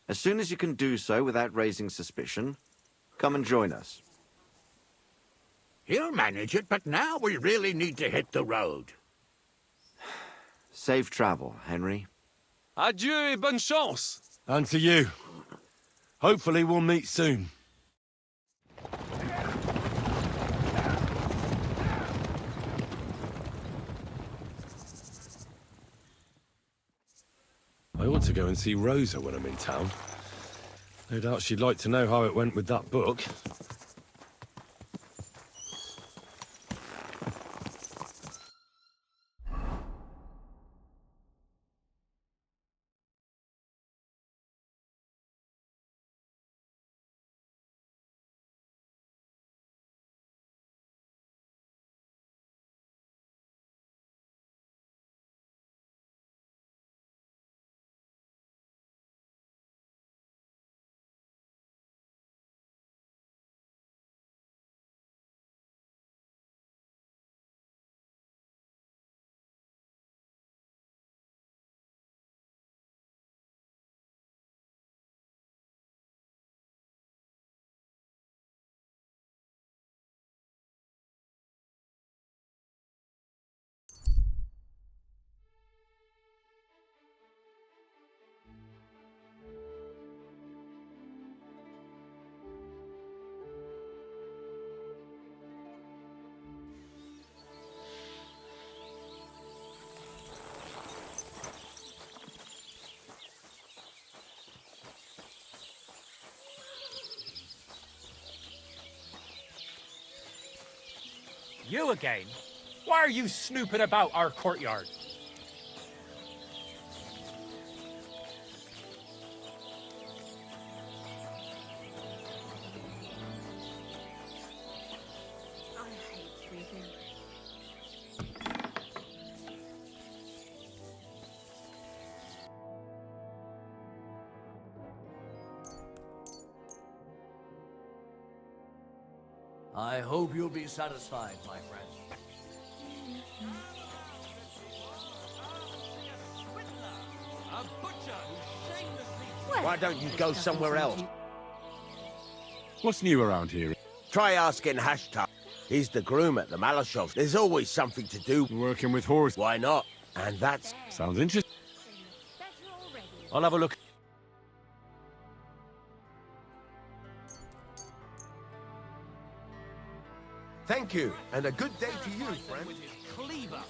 As soon as you can do so without raising suspicion, come and join us. He'll manage it, but now we really need to hit the road. Safe travel, Henry. Adieu et bonne chance. And to you. Hopefully we'll meet soon. I ought to go and see Rosa when I'm in town. No doubt she'd like to know how it went with that book. You again? Why are you snooping about our courtyard? I hate freezing. I hope you'll be satisfied, my friend. Why don't you go somewhere else? What's new around here? Try asking Hashtar. He's the groom at the Malashov. There's always something to do. Working with horses. Why not? And that's... Sounds interesting. I'll have a look. Thank you, and a good day to you, friend. Cleaver.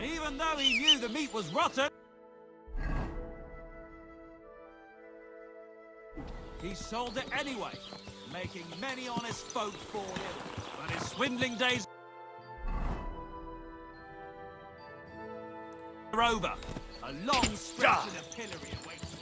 Even though he knew the meat was rotten, he sold it anyway, making many honest folk fall ill. But his swindling days are over. A long stretch in the pillory awaits him.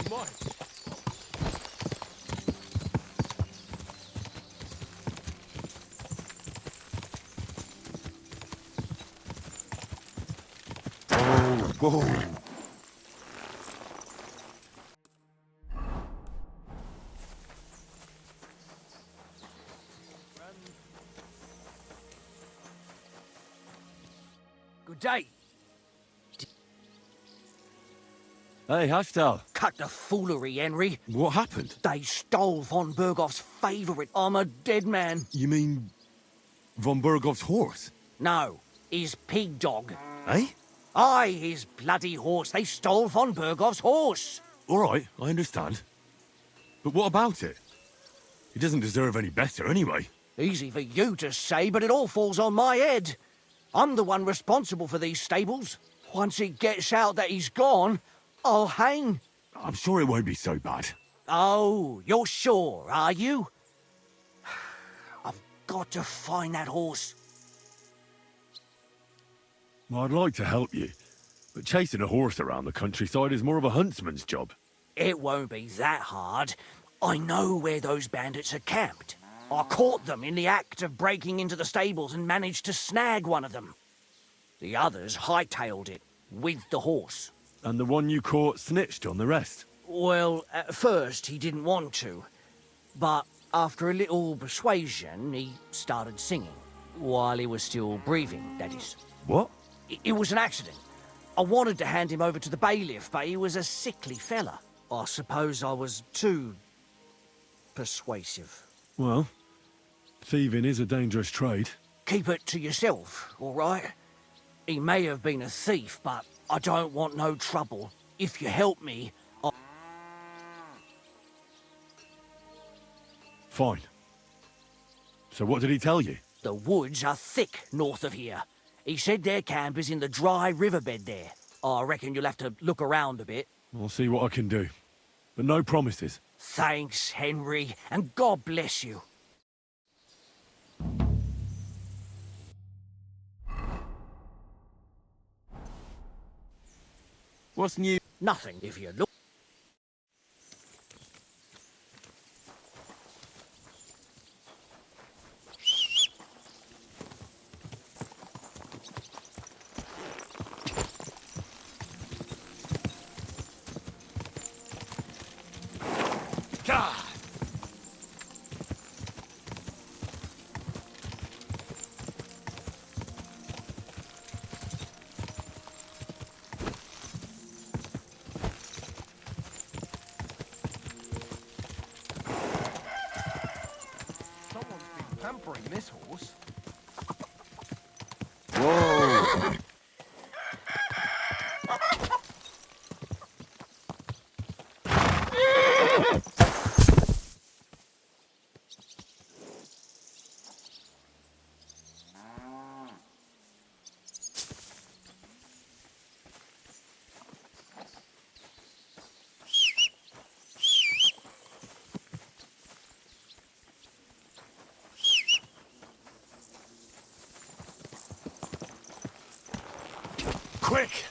My. Whoa. Good day. Hey, Haftal. Cut the foolery, Henry. What happened? They stole von Bergoff's favourite. I'm a dead man. You mean von Bergoff's horse? No, his pig dog. Eh? Aye, his bloody horse. They stole von Bergoff's horse. All right, I understand. But what about it? He doesn't deserve any better anyway. Easy for you to say, but it all falls on my head. I'm the one responsible for these stables. Once it gets out that he's gone, I'll hang. I'm sure it won't be so bad. Oh, you're sure, are you? I've got to find that horse. Well, I'd like to help you, but chasing a horse around the countryside is more of a huntsman's job. It won't be that hard. I know where those bandits are camped. I caught them in the act of breaking into the stables and managed to snag one of them. The others hightailed it, with the horse. And the one you caught snitched on the rest? Well, at first he didn't want to, but after a little persuasion, he started singing. While he was still breathing, that is. What? It was an accident. I wanted to hand him over to the bailiff, but he was a sickly fella. I suppose I was too persuasive. Well, thieving is a dangerous trade. Keep it to yourself, all right? He may have been a thief, but I don't want no trouble. If you help me, I'll... Fine. So what did he tell you? The woods are thick north of here. He said their camp is in the dry riverbed there. I reckon you'll have to look around a bit. I'll see what I can do. But no promises. Thanks, Henry, and God bless you. What's new? Nothing, if you look. Pampering this horse. Whoa! Quick!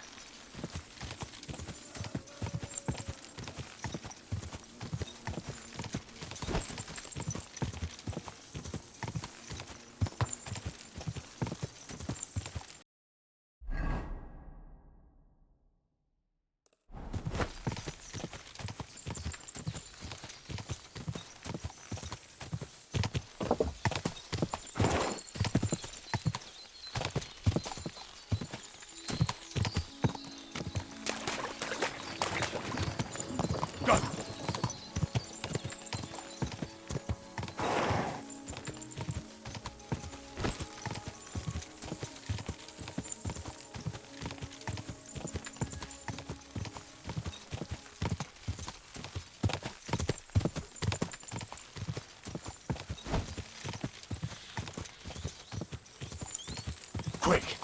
Quick!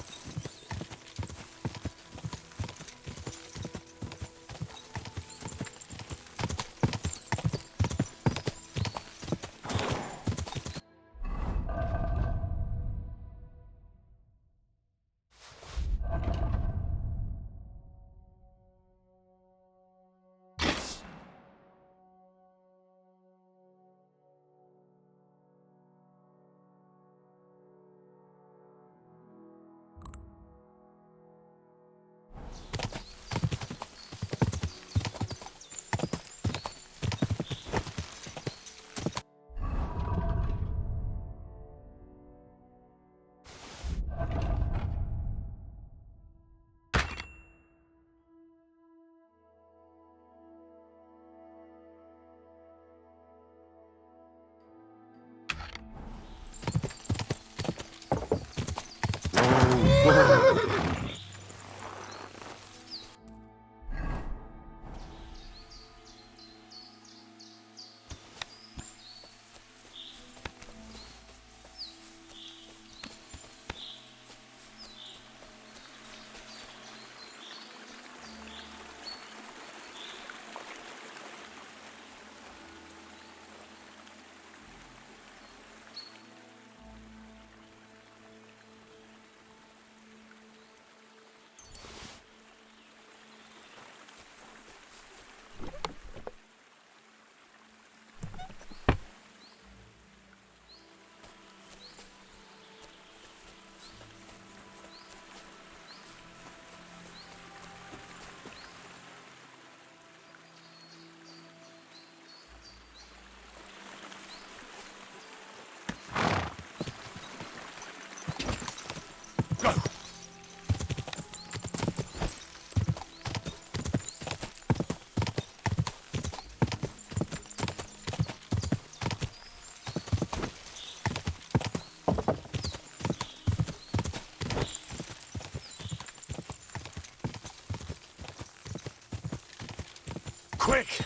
quick!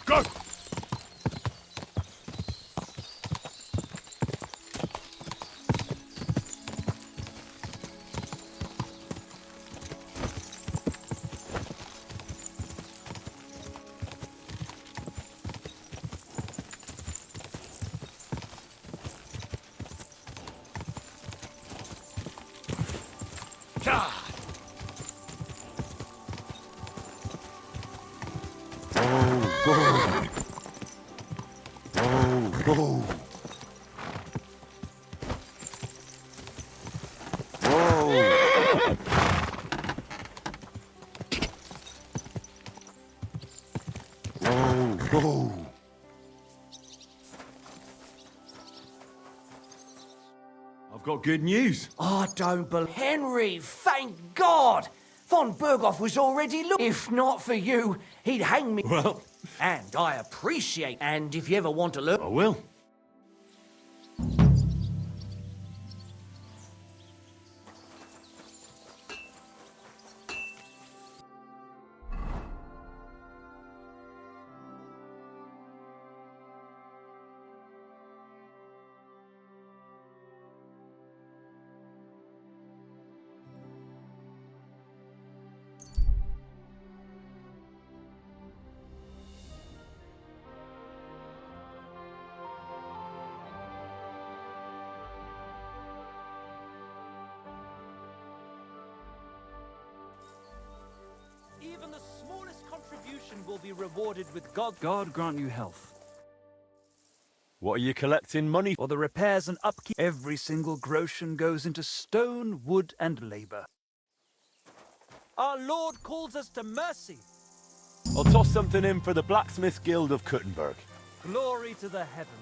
Go! I've got good news. I don't believe... Henry, thank God! Von Berghoff was already looking. If not for you, he'd hang me. Well... And I appreciate... And if you ever want to look... I will. Even the smallest contribution will be rewarded with God. God grant you health. What are you collecting money For the repairs and upkeep, every single groschen goes into stone, wood, and labor. Our Lord calls us to mercy. I'll toss something in for the Blacksmith Guild of Kuttenberg. Glory to the heavens.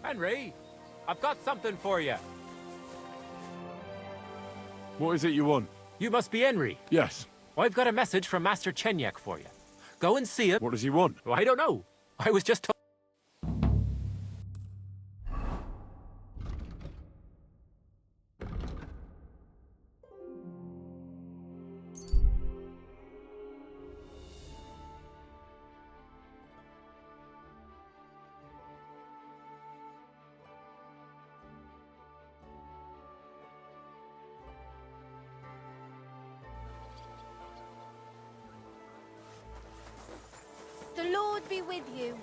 Henry, I've got something for you. What is it you want? You must be Henry. Yes. I've got a message from Master Chenyek for you. Go and see him. What does he want? Well, I don't know. I was just told. The Lord be with you.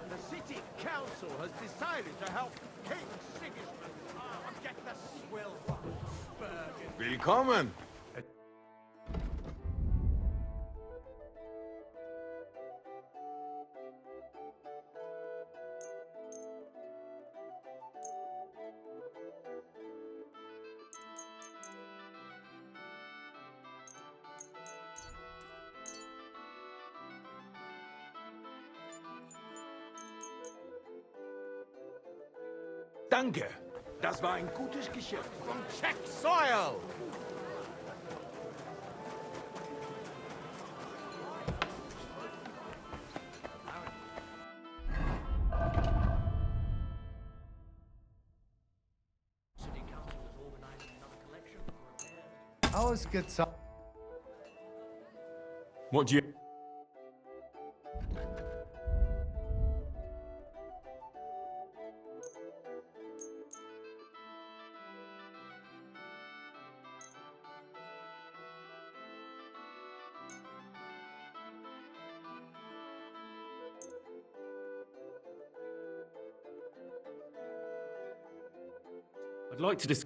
The city council has decided to help King Sigismund get the swill Willkommen! Danke. Das war ein gutes Geschäft. From Czech soil. Always good time. What do you... I'd like to dis-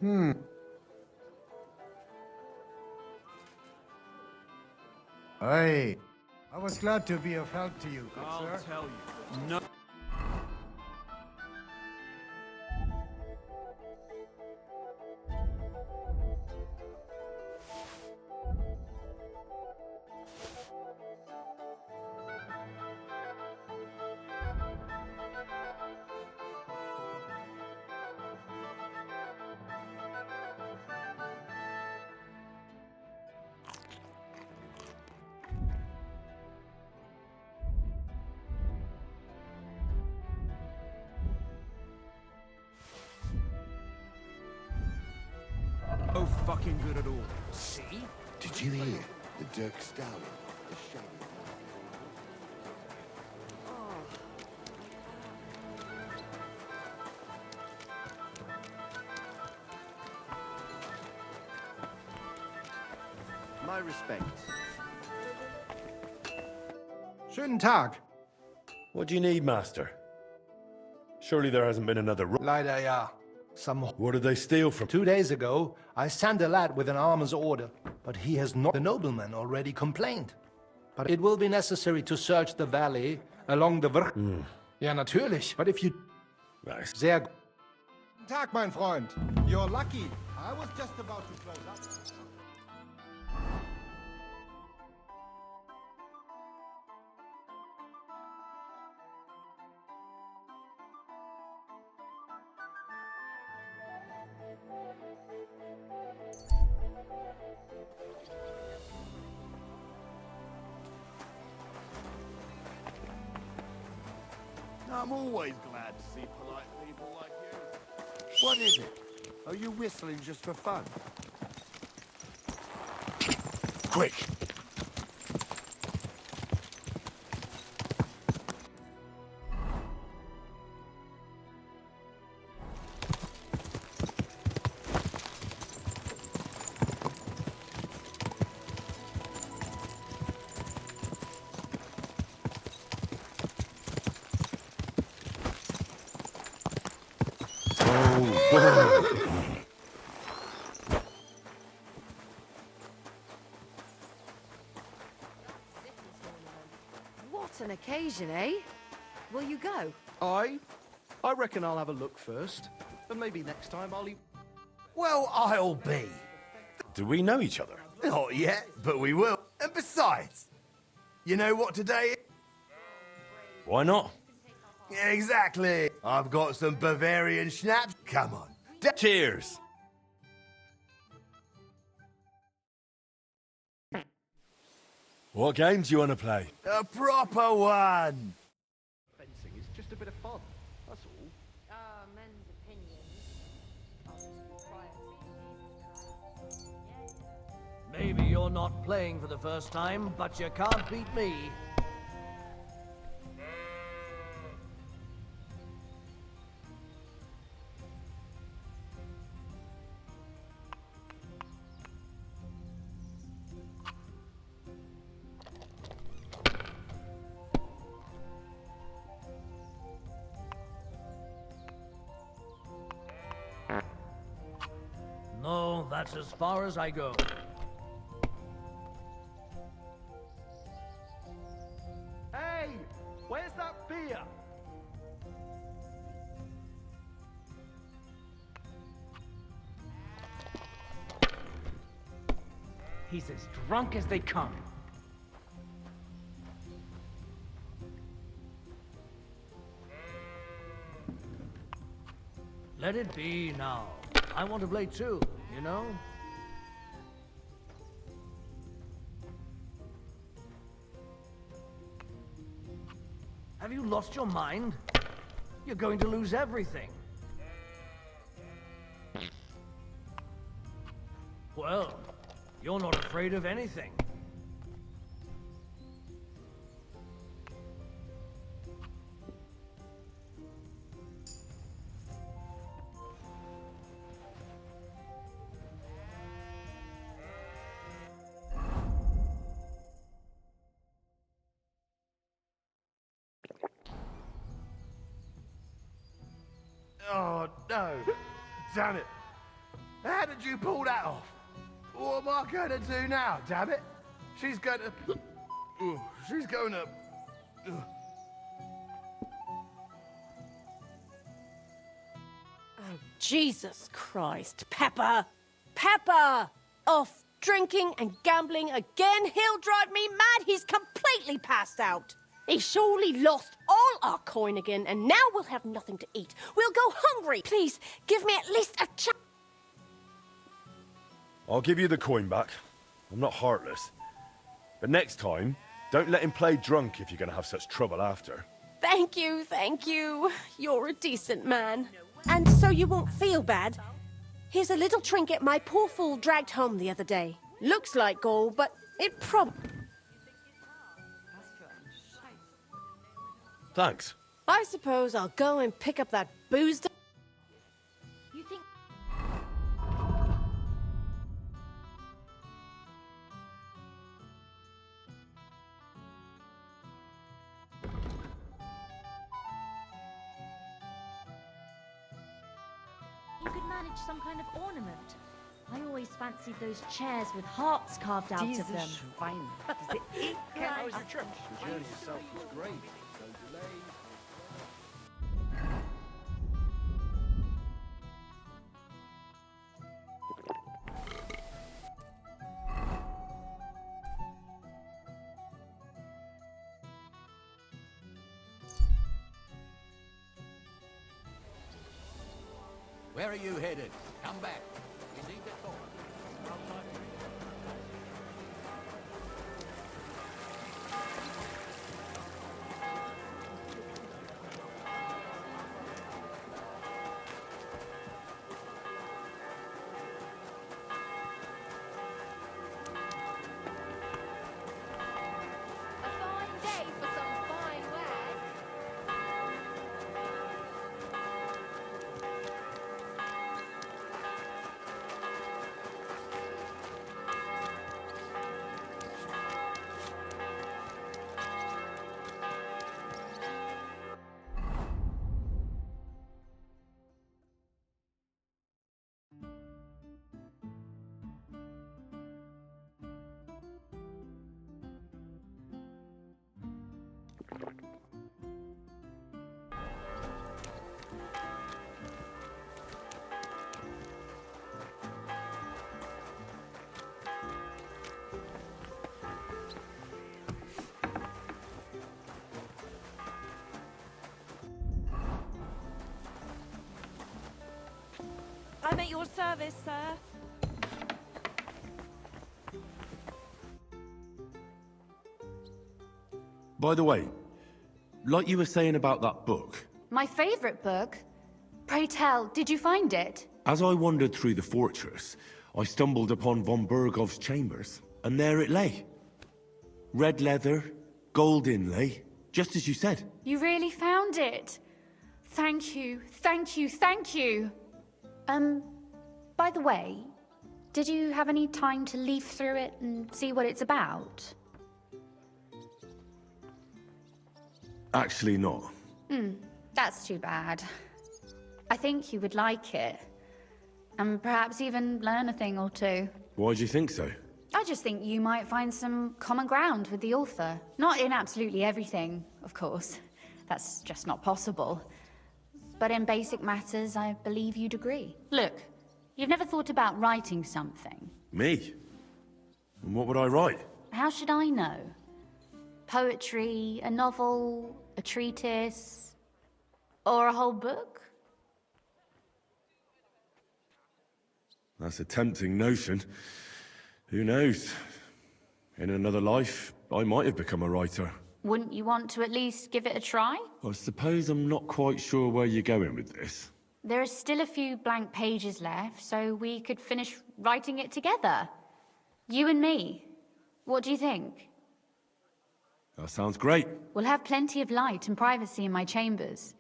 Aye. I was glad to be of help to you, good I'll sir. tell you. No. No fucking good at all. See? Did you hear the Dirk Stallion? The shaggy. My respects. Schönen Tag. What do you need, Master? Surely there hasn't been another... Leider ja. Some... What did they steal from... 2 days ago, I sent a lad with an armor's order, but he has not... The nobleman already complained. But it will be necessary to search the valley along the... Ja, natürlich. But if you... Nice. Sehr... Guten Tag, mein Freund. You're lucky. I was just about to close up. I'm always glad to see polite people like you. What is it? Are you whistling just for fun? Quick! What an occasion, eh? Will you go? I reckon I'll have a look first. And maybe next time I'll eat... Well, I'll be. Do we know each other? Not yet, but we will. And besides, you know what today is? Why not? Yeah, exactly. I've got some Bavarian schnapps. Come on. Cheers! What games do you want to play? A proper one. Fencing is just a bit of fun. That's all. Men's opinions. Maybe you're not playing for the first time, but you can't beat me. No, that's as far as I go. Hey! Where's that beer? He's as drunk as they come. Let it be now. I want to play too, you know? Have you lost your mind? You're going to lose everything. Well, you're not afraid of anything. Oh, no. Damn it. How did you pull that off? What am I going to do now, damn it? She's going to... she's going to... Oh, Jesus Christ. Pepper! Pepper! Off drinking and gambling again. He'll drive me mad. He's completely passed out. He surely lost all our coin again, and now we'll have nothing to eat. We'll go hungry. Please, give me at least a chance. I'll give you the coin back. I'm not heartless. But next time, don't let him play drunk if you're going to have such trouble after. Thank you, thank you. You're a decent man. And so you won't feel bad, here's a little trinket my poor fool dragged home the other day. Looks like gold, but it probably... Thanks. I suppose I'll go and pick up that booze... You think... You could manage some kind of ornament. I always fancied those chairs with hearts carved out of them. How was your trip? The journey itself was great. No delays. Where are you headed? Come back. We need to talk. A fine day for some fine wares. I'm at your service, sir. By the way, like you were saying about that book, My favourite book. Pray tell, did you find it? as I wandered through the fortress, I stumbled upon von Bergov's chambers, and there it lay. Red leather, gold inlay, just as you said. You really found it. Thank you, thank you, thank you. By the way, did you have any time to leaf through it and see what it's about? Actually not. That's too bad. I think you would like it. And perhaps even learn a thing or two. Why do you think so? I just think you might find some common ground with the author. Not in absolutely everything, of course. That's just not possible. But in basic matters, I believe you'd agree. Look, you've never thought about writing something. Me? And what would I write? How should I know? Poetry, a novel, a treatise, or a whole book? That's a tempting notion. Who knows? In another life, I might have become a writer. Wouldn't you want to at least give it a try? I suppose I'm not quite sure where you're going with this. There are still a few blank pages left, so we could finish writing it together. You and me. What do you think? That sounds great. We'll have plenty of light and privacy in my chambers.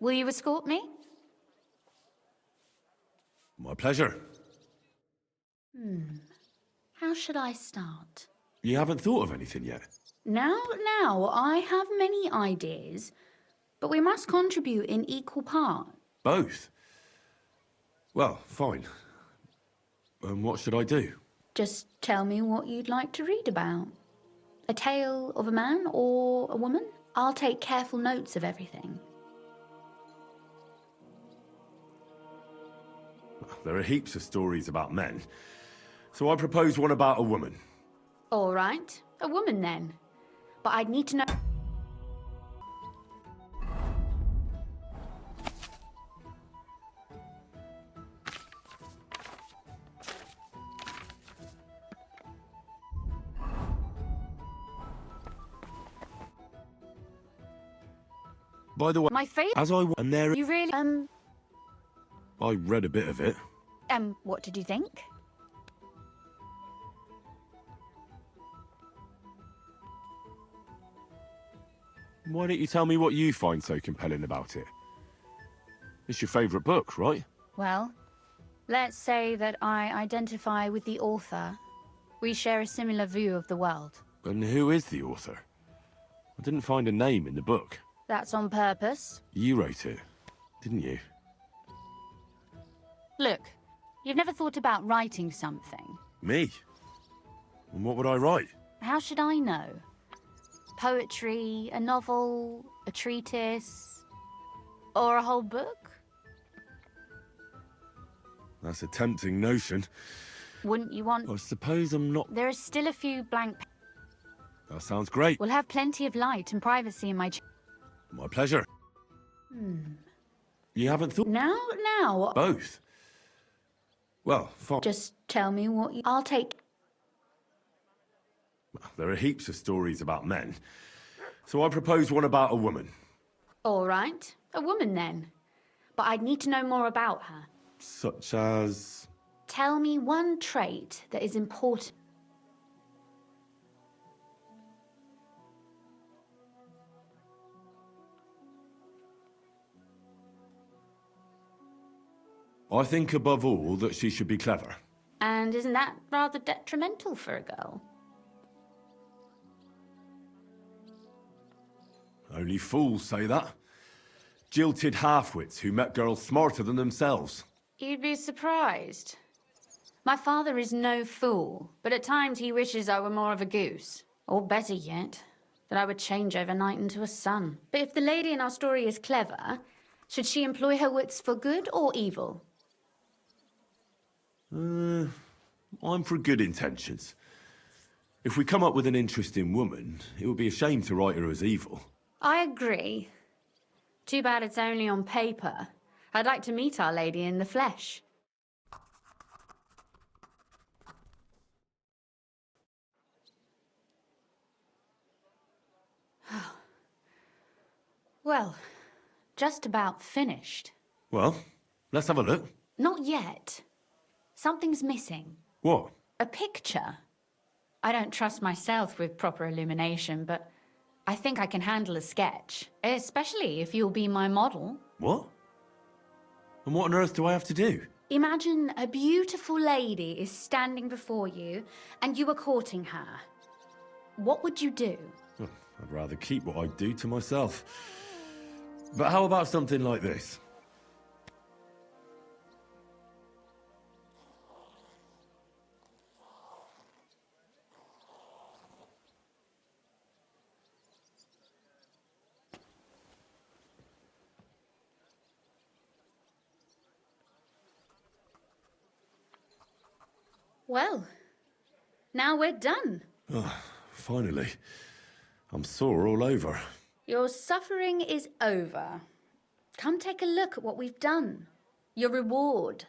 Will you escort me? My pleasure. How should I start? You haven't thought of anything yet? Now, I have many ideas, but we must contribute in equal part. Both? Well, fine. And what should I do? Just tell me what you'd like to read about. A tale of a man or a woman? I'll take careful notes of everything. There are heaps of stories about men. So I propose one about a woman. All right, a woman then. But I'd need to know... By the way, My favorite... as I and there, You really... I read a bit of it. What did you think? Why don't you tell me what you find so compelling about it? It's your favourite book, right? Well, let's say that I identify with the author. We share a similar view of the world. And who is the author? I didn't find a name in the book. That's on purpose. You wrote it, didn't you? Look, you've never thought about writing something. Me? And what would I write? How should I know? Poetry, a novel, a treatise, or a whole book? That's a tempting notion. Wouldn't you want... I suppose I'm not... There are still a few blank... That sounds great. We'll have plenty of light and privacy in my... My pleasure. You haven't thought... Now... Both? Well, fine. Just tell me what you... I'll take... There are heaps of stories about men. So I propose one about a woman. All right, a woman then. But I'd need to know more about her. Such as... Tell me one trait that is important. I think above all that she should be clever. And isn't that rather detrimental for a girl? Only fools say that. Jilted half-wits who met girls smarter than themselves. You'd be surprised. My father is no fool, but at times he wishes I were more of a goose. Or better yet, that I would change overnight into a sun. But if the lady in our story is clever, should she employ her wits for good or evil? I'm for good intentions. If we come up with an interesting woman, it would be a shame to write her as evil. I agree. Too bad it's only on paper. I'd like to meet Our Lady in the flesh. Well, just about finished. Well, let's have a look. Not yet. Something's missing. What? A picture. I don't trust myself with proper illumination, but I think I can handle a sketch, especially if you'll be my model. What? And what on earth do I have to do? Imagine a beautiful lady is standing before you and you are courting her. What would you do? I'd rather keep what I do to myself. But how about something like this? Well, now we're done. Oh, finally. I'm sore all over. Your suffering is over. Come take a look at what we've done. Your reward.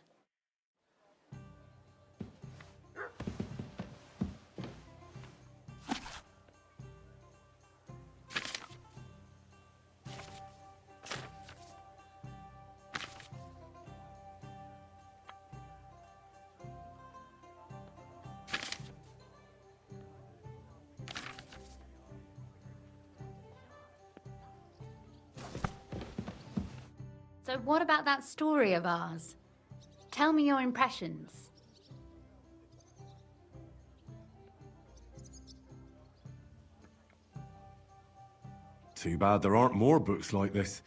So what about that story of ours? Tell me your impressions. Too bad there aren't more books like this.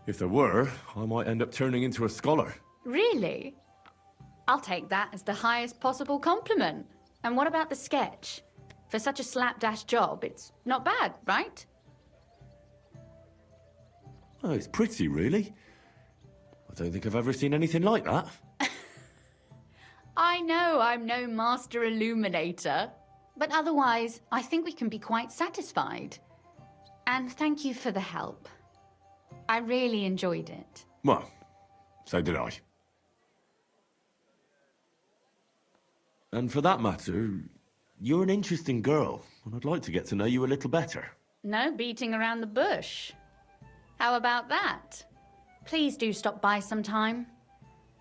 If there were, I might end up turning into a scholar. Really? I'll take that as the highest possible compliment. And what about the sketch? For such a slapdash job, it's not bad, right? Oh, it's pretty, really. I don't think I've ever seen anything like that. I know I'm no master illuminator, but otherwise, I think we can be quite satisfied. And thank you for the help. I really enjoyed it. Well, so did I. And for that matter, you're an interesting girl, and I'd like to get to know you a little better. No beating around the bush. How about that? Please do stop by sometime.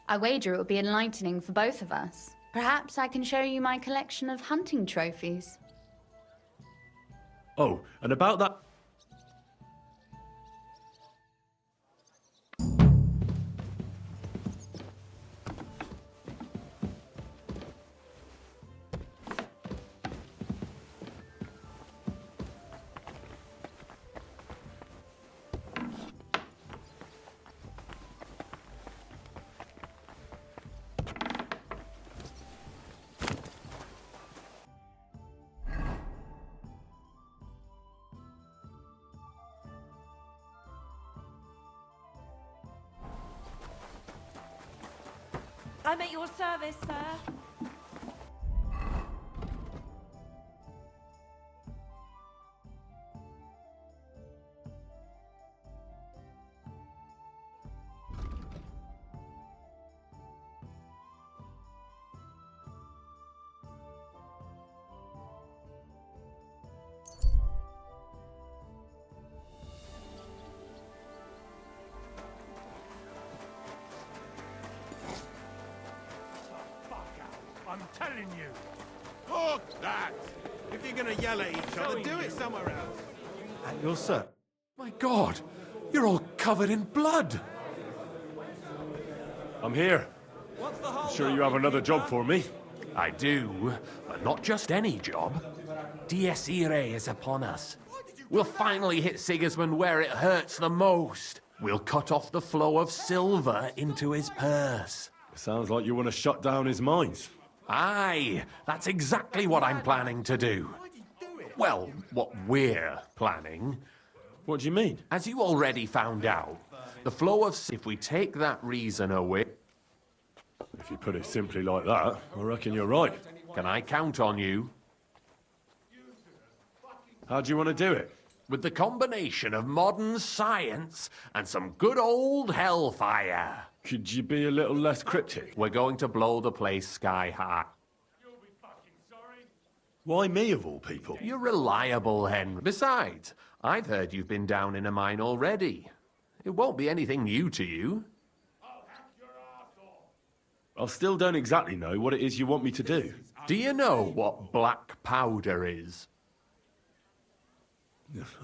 I wager it will be enlightening for both of us. Perhaps I can show you my collection of hunting trophies. Oh, and about that... I'm at your service, sir. I'm telling you. Fuck that! If you're gonna yell at each other, do it somewhere else. At your service. My God, you're all covered in blood. I'm here. Sure you have another job for me? I do, but not just any job. Dies Irae is upon us. We'll finally hit Sigismund where it hurts the most. We'll cut off the flow of silver into his purse. Sounds like you want to shut down his mines. Aye, that's exactly what I'm planning to do. Well, what we're planning. What do you mean? As you already found out, the flow of... If we take that reason away... If you put it simply like that, I reckon you're right. Can I count on you? How do you want to do it? With the combination of modern science and some good old hellfire. Could you be a little less cryptic? We're going to blow the place sky high. Why me, of all people? You're reliable, Henry. Besides, I've heard you've been down in a mine already. It won't be anything new to you. I still don't exactly know what it is you want me to do. Do you know what black powder is?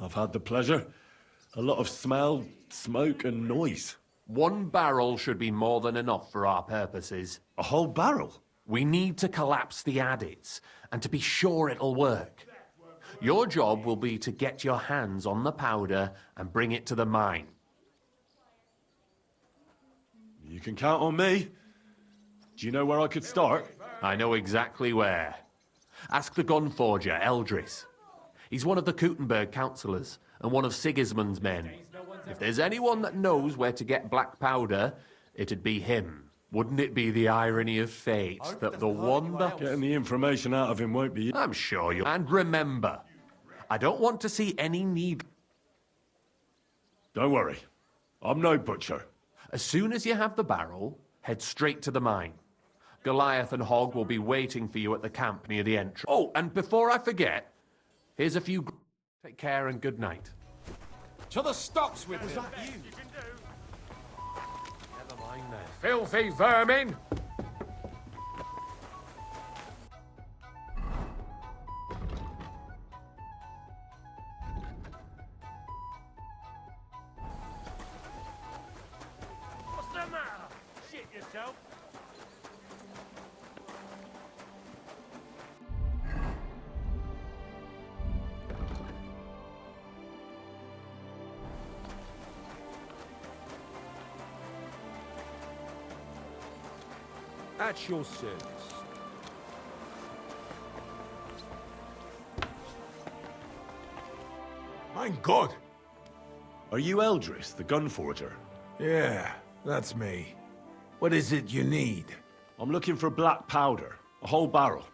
I've had the pleasure. A lot of smell, smoke, and noise. 1 barrel should be more than enough for our purposes. A whole barrel? We need to collapse the adits, and to be sure it'll work. Your job will be to get your hands on the powder and bring it to the mine. You can count on me. Do you know where I could start? I know exactly where. Ask the gun forger, Eldris. He's one of the Kuttenberg councillors, and one of Sigismund's men. If there's anyone that knows where to get black powder, it'd be him. Wouldn't it be the irony of fate that the one that... Getting the information out of him won't be... I'm sure you... And remember, I don't want to see any need... Don't worry. I'm no butcher. As soon as you have the barrel, head straight to the mine. Goliath and Hogg will be waiting for you at the camp near the entrance. Oh, and before I forget, here's a few... Take care and good night. To the stocks with him. Never mind that. Filthy vermin! What's the matter? Shit yourself. At your service. Mein Gott! Are you Eldris, the gun forger? Yeah, that's me. What is it you need? I'm looking for black powder, a whole barrel.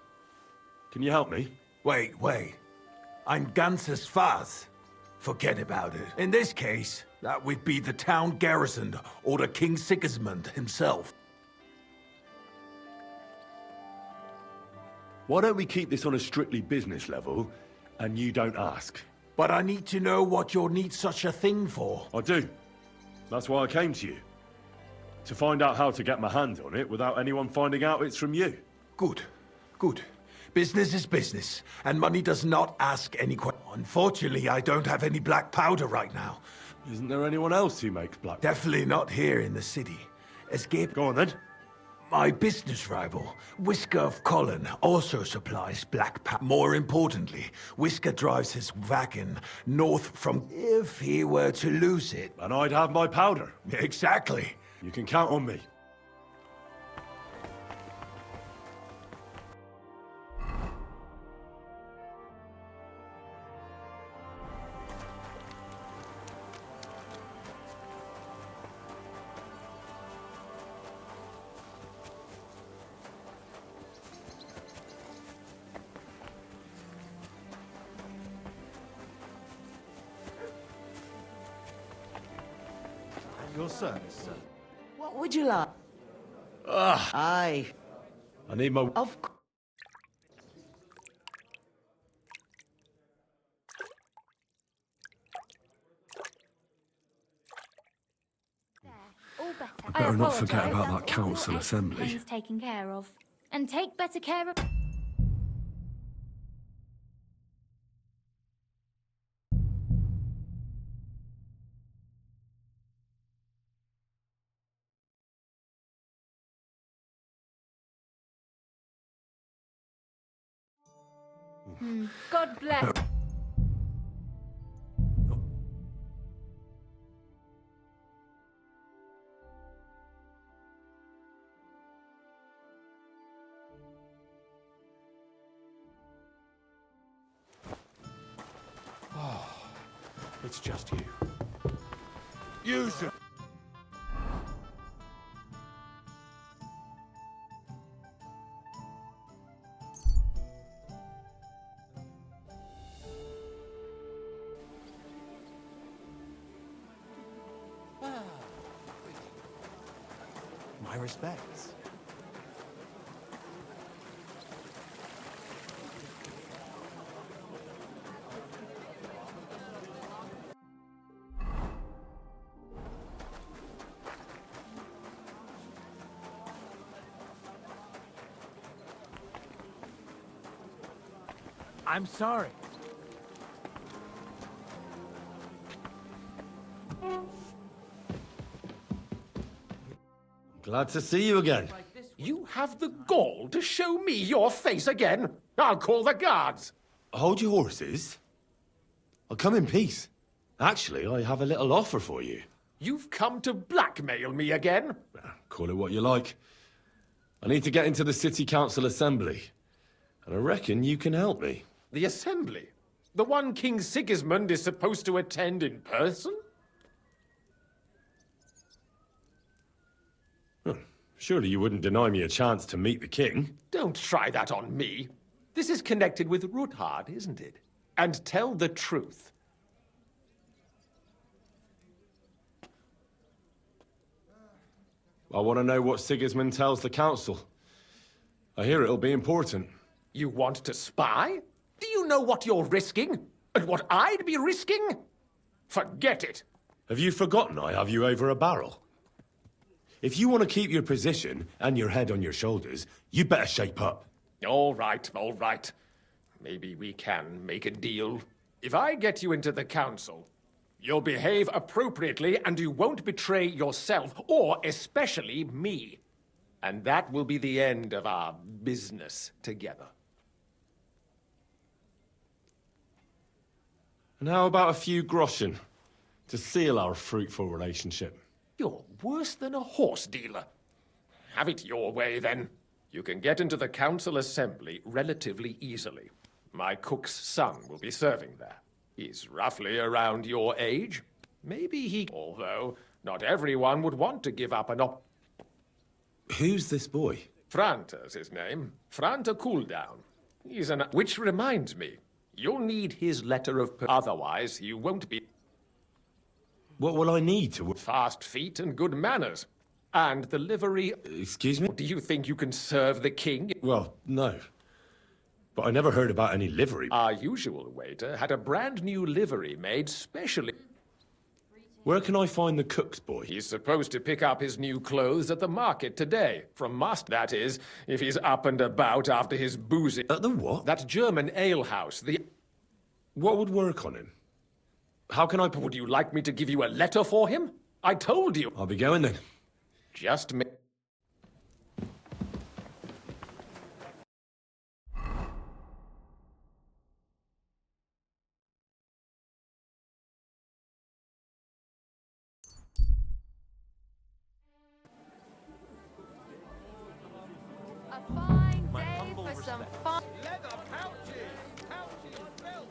Can you help me? Wait. Ein ganzes Fass. Forget about it. In this case, that would be the town garrison or the King Sigismund himself. Why don't we keep this on a strictly business level, and you don't ask? But I need to know what you'll need such a thing for. I do. That's why I came to you. To find out how to get my hands on it without anyone finding out it's from you. Good. Business is business, and money does not ask any questions. Unfortunately, I don't have any black powder right now. Isn't there anyone else who makes black powder? Definitely not here in the city. Escape. Go on then. My business rival, Whisker of Colin, also supplies black powder. More importantly, Whisker drives his wagon north from... If he were to lose it... And I'd have my powder. Exactly. You can count on me. At your service, sir. What would you like? Ugh. Aye. I need my... Of All better. Better not forget about that council assembly. He's taken care of. And take better care of... God bless. It's just you. Use it. My respects. I'm sorry. Glad to see you again. You have the gall to show me your face again? I'll call the guards. Hold your horses. I'll come in peace. Actually, I have a little offer for you. You've come to blackmail me again? Call it what you like. I need to get into the city council assembly. And I reckon you can help me. The assembly? The one King Sigismund is supposed to attend in person? Surely you wouldn't deny me a chance to meet the king? Don't try that on me. This is connected with Ruthard, isn't it? And tell the truth. I want to know what Sigismund tells the council. I hear it'll be important. You want to spy? Do you know what you're risking? And what I'd be risking? Forget it. Have you forgotten I have you over a barrel? If you want to keep your position and your head on your shoulders, you better shape up. All right. Maybe we can make a deal. If I get you into the council, you'll behave appropriately and you won't betray yourself, or especially me. And that will be the end of our business together. And how about a few groschen to seal our fruitful relationship? You're worse than a horse dealer. Have it your way, then. You can get into the council assembly relatively easily. My cook's son will be serving there. He's roughly around your age. Maybe he... Although, not everyone would want to give up an Who's this boy? Franta's his name. Franta Cooldown. He's an... Which reminds me, you'll need his letter of... Otherwise, you won't be... What will I need to... Fast feet and good manners. And the livery... Excuse me? Do you think you can serve the king? Well, no. But I never heard about any livery. Our usual waiter had a brand new livery made specially... Where can I find the cook's boy? He's supposed to pick up his new clothes at the market today. From that is, if he's up and about after his boozing... At the what? That German alehouse, the... What would work on him? How can I... Would you like me to give you a letter for him? I told you. I'll be going then. Just me. A fine day for some fun. Leather pouches! Pouches, belt!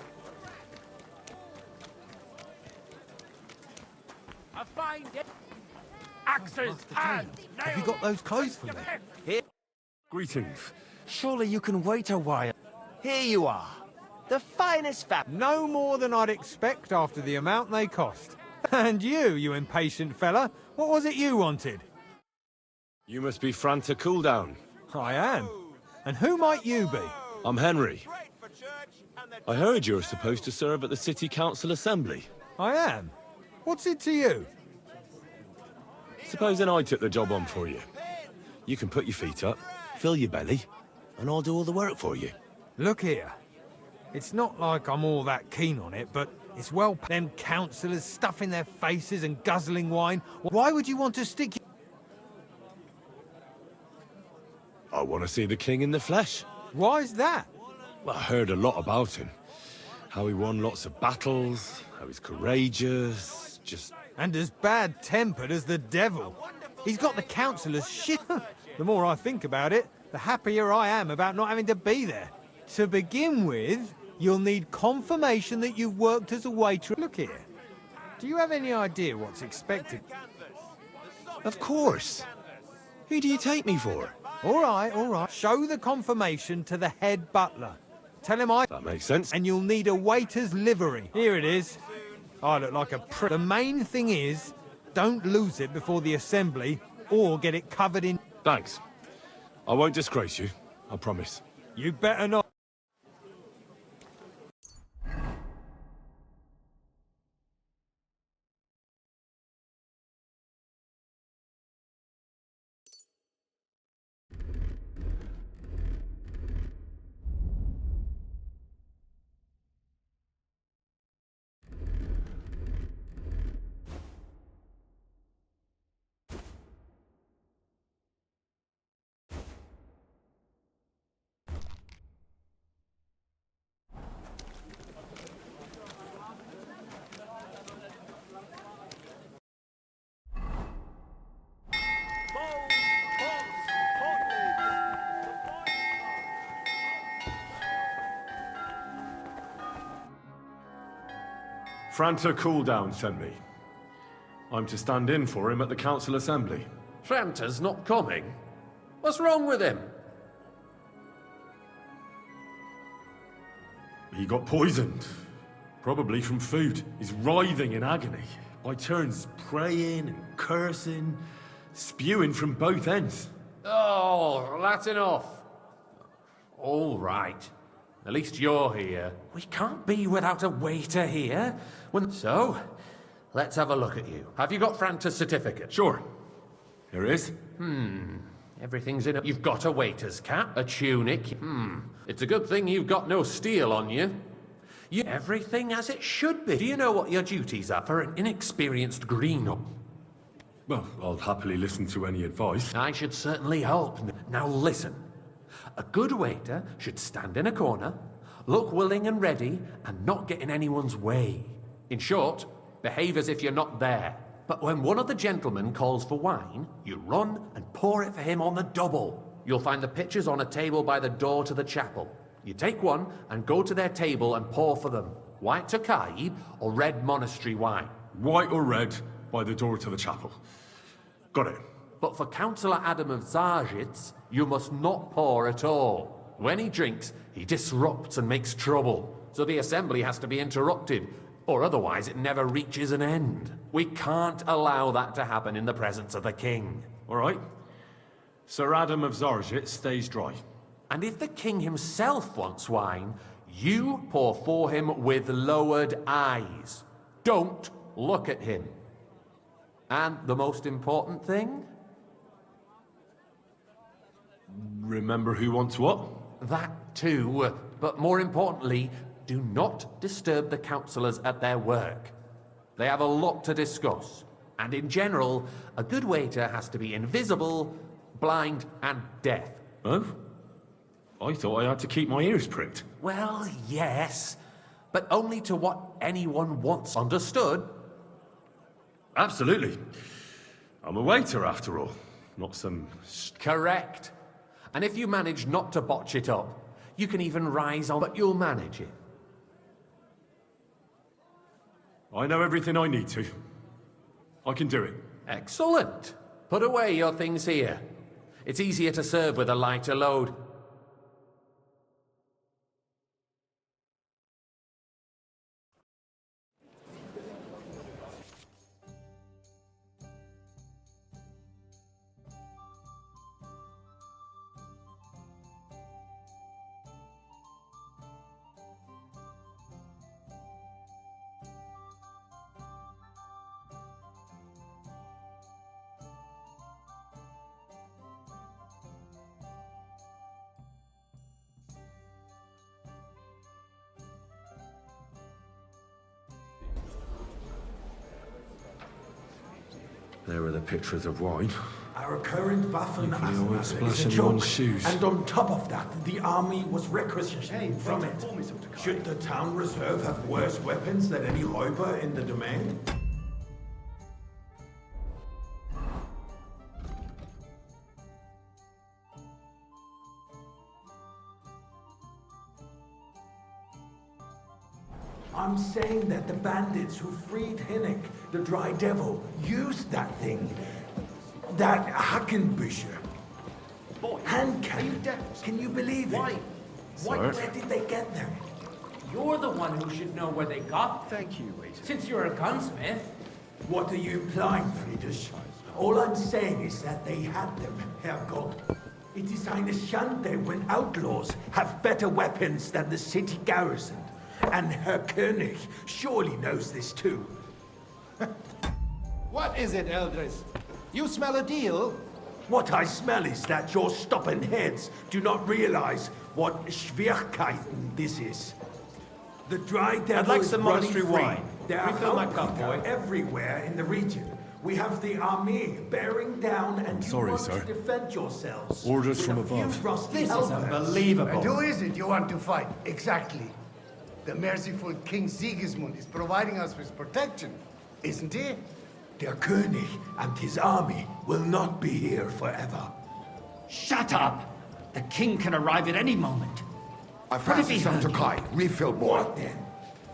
A fine day. Axes and Have you got those clothes for me? Here. Greetings. Surely you can wait a while. Here you are. The finest No more than I'd expect after the amount they cost. And you impatient fella, what was it you wanted? You must be Franta Cooldown. I am. And who might you be? I'm Henry. I heard you're supposed to serve at the City Council Assembly. I am. What's it to you? Supposing I took the job on for you. You can put your feet up, fill your belly, and I'll do all the work for you. Look here. It's not like I'm all that keen on it, but it's well... Them councillors stuffing their faces and guzzling wine. Why would you want to stick... I want to see the king in the flesh. Why's that? Well, I heard a lot about him. How he won lots of battles, how he's courageous, just... And as bad-tempered as the devil. He's got the councillors shit. The more I think about it, the happier I am about not having to be there. To begin with, you'll need confirmation that you've worked as a waitress. Look here. Do you have any idea what's expected? Of course. Who do you take me for? All right. Show the confirmation to the head butler. Tell him That makes sense. And you'll need a waiter's livery. Here it is. I look like a prick. The main thing is, don't lose it before the assembly, or get it covered in... Thanks. I won't disgrace you, I promise. You better not. Franta Cooldown sent me. I'm to stand in for him at the council assembly. Franta's not coming. What's wrong with him? He got poisoned. Probably from food. He's writhing in agony. By turns praying and cursing, spewing from both ends. Oh, that's enough. All right. At least you're here. We can't be without a waiter here. So, let's have a look at you. Have you got Franta's certificate? Sure. Here it is. Everything's in it. You've got a waiter's cap, a tunic. It's a good thing you've got no steel on you. Everything as it should be. Do you know what your duties are for an inexperienced greenhorn? Well, I'll happily listen to any advice. I should certainly hope. Now listen. A good waiter should stand in a corner, look willing and ready, and not get in anyone's way. In short, behave as if you're not there. But when one of the gentlemen calls for wine, you run and pour it for him on the double. You'll find the pitchers on a table by the door to the chapel. You take one and go to their table and pour for them. White Tokai or red monastery wine. White or red by the door to the chapel. Got it. But for Councillor Adam of Zarzhitz, you must not pour at all. When he drinks, he disrupts and makes trouble. So the assembly has to be interrupted, or otherwise it never reaches an end. We can't allow that to happen in the presence of the king. All right. Sir Adam of Zarzhitz stays dry. And if the king himself wants wine, you pour for him with lowered eyes. Don't look at him. And the most important thing? Remember who wants what? That too, but more importantly, do not disturb the councillors at their work. They have a lot to discuss, and in general, a good waiter has to be invisible, blind, and deaf. Oh? I thought I had to keep my ears pricked. Well, yes, but only to what anyone wants. Understood? Absolutely. I'm a waiter, after all, not some... Correct. And if you manage not to botch it up, you can even rise on, but you'll manage it. I know everything I need to. I can do it. Excellent. Put away your things here. It's easier to serve with a lighter load. There are the pictures of wine. Our current Waffen splash is a anyone's joke, shoes. and on top of that, the army was requisitioned from it. Should the town reserve have worse weapons than any Räuber in the domain? I'm saying that the bandits who freed Hinnick, the Dry Devil, used that thing. That Hackenbücher. Hand cannon. Can you believe it? Where did they get them? You're the one who should know where they got them. Thank you, waiter. Since you're a gunsmith. What are you implying, Friedrich? All I'm saying is that they had them, Herrgott. It is eine Schande when outlaws have better weapons than the city garrison. And Herr König surely knows this too. What is it, Eldris? You smell a deal? What I smell is that your stubborn heads do not realize what Schwierigkeiten this is. The Dry Devil I'd like is some running monastery free. wine. There are Refill my cup, Hauptkrieger boy. everywhere in the region. We have the army bearing down, and you sorry, want sir. to defend yourselves. Orders with from a few above. rusty This is helmets. unbelievable. And who is it you want to fight, exactly? The merciful King Sigismund is providing us with protection, isn't he? Der König and his army will not be here forever. Shut up! The king can arrive at any moment. I fancy some Tokai. Refill, boy. What then?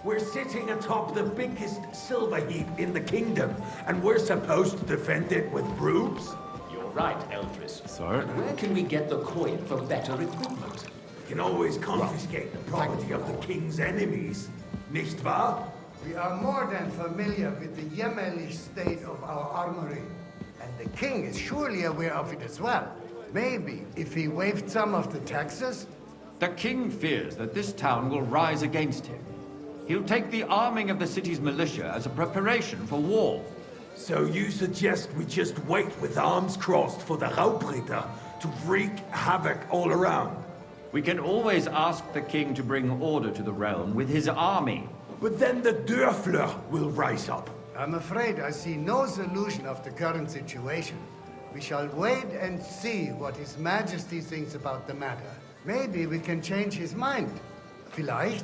We're sitting atop the biggest silver heap in the kingdom, and we're supposed to defend it with brooms? You're right, Eldris. Sir? Where can we get the coin for better equipment? We can always confiscate the property of the king's enemies, nicht wahr? We are more than familiar with the jämmerlich state of our armory. And the king is surely aware of it as well. Maybe if he waived some of the taxes? The king fears that this town will rise against him. He'll take the arming of the city's militia as a preparation for war. So you suggest we just wait with arms crossed for the Raubritter to wreak havoc all around? We can always ask the king to bring order to the realm with his army. But then the Dörfler will rise up. I'm afraid I see no solution of the current situation. We shall wait and see what His Majesty thinks about the matter. Maybe we can change his mind. Vielleicht?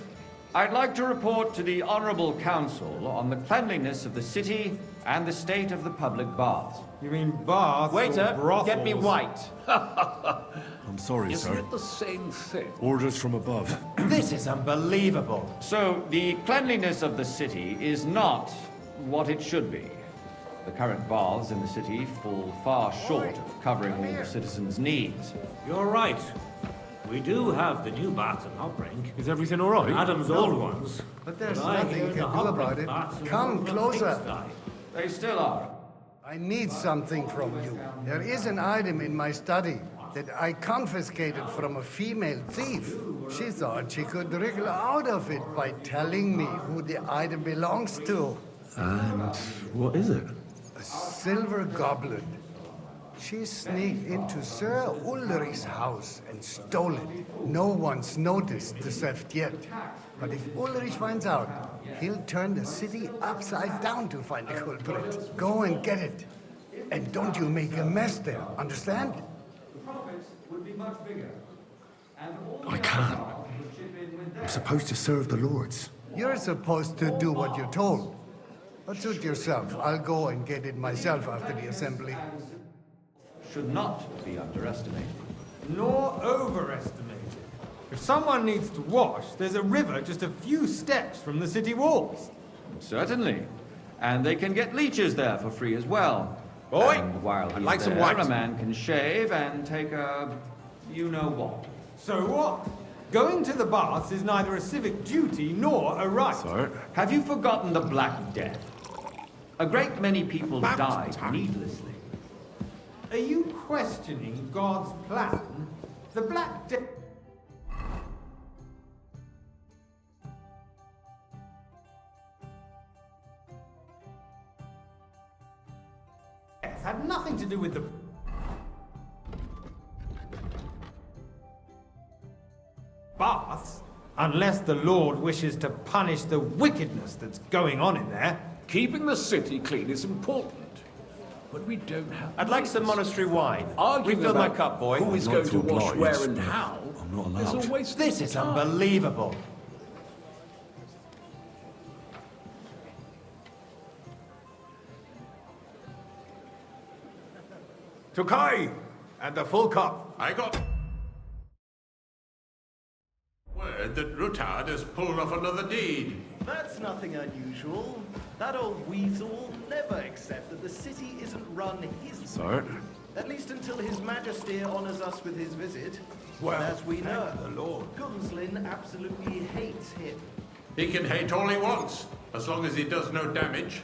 I'd like to report to the Honorable Council on the cleanliness of the city and the state of the public baths. You mean baths? Waiter, or brothels? get me white. I'm sorry, Isn't sir. it the same thing? Orders from above. This is unbelievable. So, the cleanliness of the city is not what it should be. The current baths in the city fall far short of covering all the citizens' needs. You're right. We do have the new baths and hot brink. Is everything all right? Adam's old ones. But there's I nothing hear you the can do hot about brink it. baths are Come more closer. pigsty. They still are. I need something from you. There is an item in my study that I confiscated from a female thief. She thought she could wriggle out of it by telling me who the item belongs to. And what is it? A silver goblet. She sneaked into Sir Ulrich's house and stole it. No one's noticed the theft yet. But if Ulrich finds out, he'll turn the city upside down to find the culprit. Go and get it. And don't you make a mess there, understand? I can't. I'm supposed to serve the lords. You're supposed to do what you're told. But suit yourself. I'll go and get it myself after the assembly. Should not be underestimated. Nor overestimated. If someone needs to wash, there's a river just a few steps from the city walls. Certainly. And they can get leeches there for free as well. Boy, and while he's I'd like some there, white. a man can shave and take a you-know-what. So what? Going to the baths is neither a civic duty nor a right. Sir? Have you forgotten the Black Death? A great many people died needlessly. Are you questioning God's plan? The Black Death had nothing to do with the baths, unless the Lord wishes to punish the wickedness that's going on in there. Keeping the city clean is important. But we don't have... I'd like some monastery wine. Arguing Refill my about cup, boy. who is I'd going like to to wash oblige, where and but how I'm not is allowed. a waste This of is time. unbelievable. To Kai! And a full cup. I got word that Rutard has pulled off another deed. That's nothing unusual. That old weasel will never accept that the city isn't run his way. Sir? At least until His Majesty honors us with his visit. Well, And as we know, thank the Lord. Gunslin absolutely hates him. He can hate all he wants, as long as he does no damage.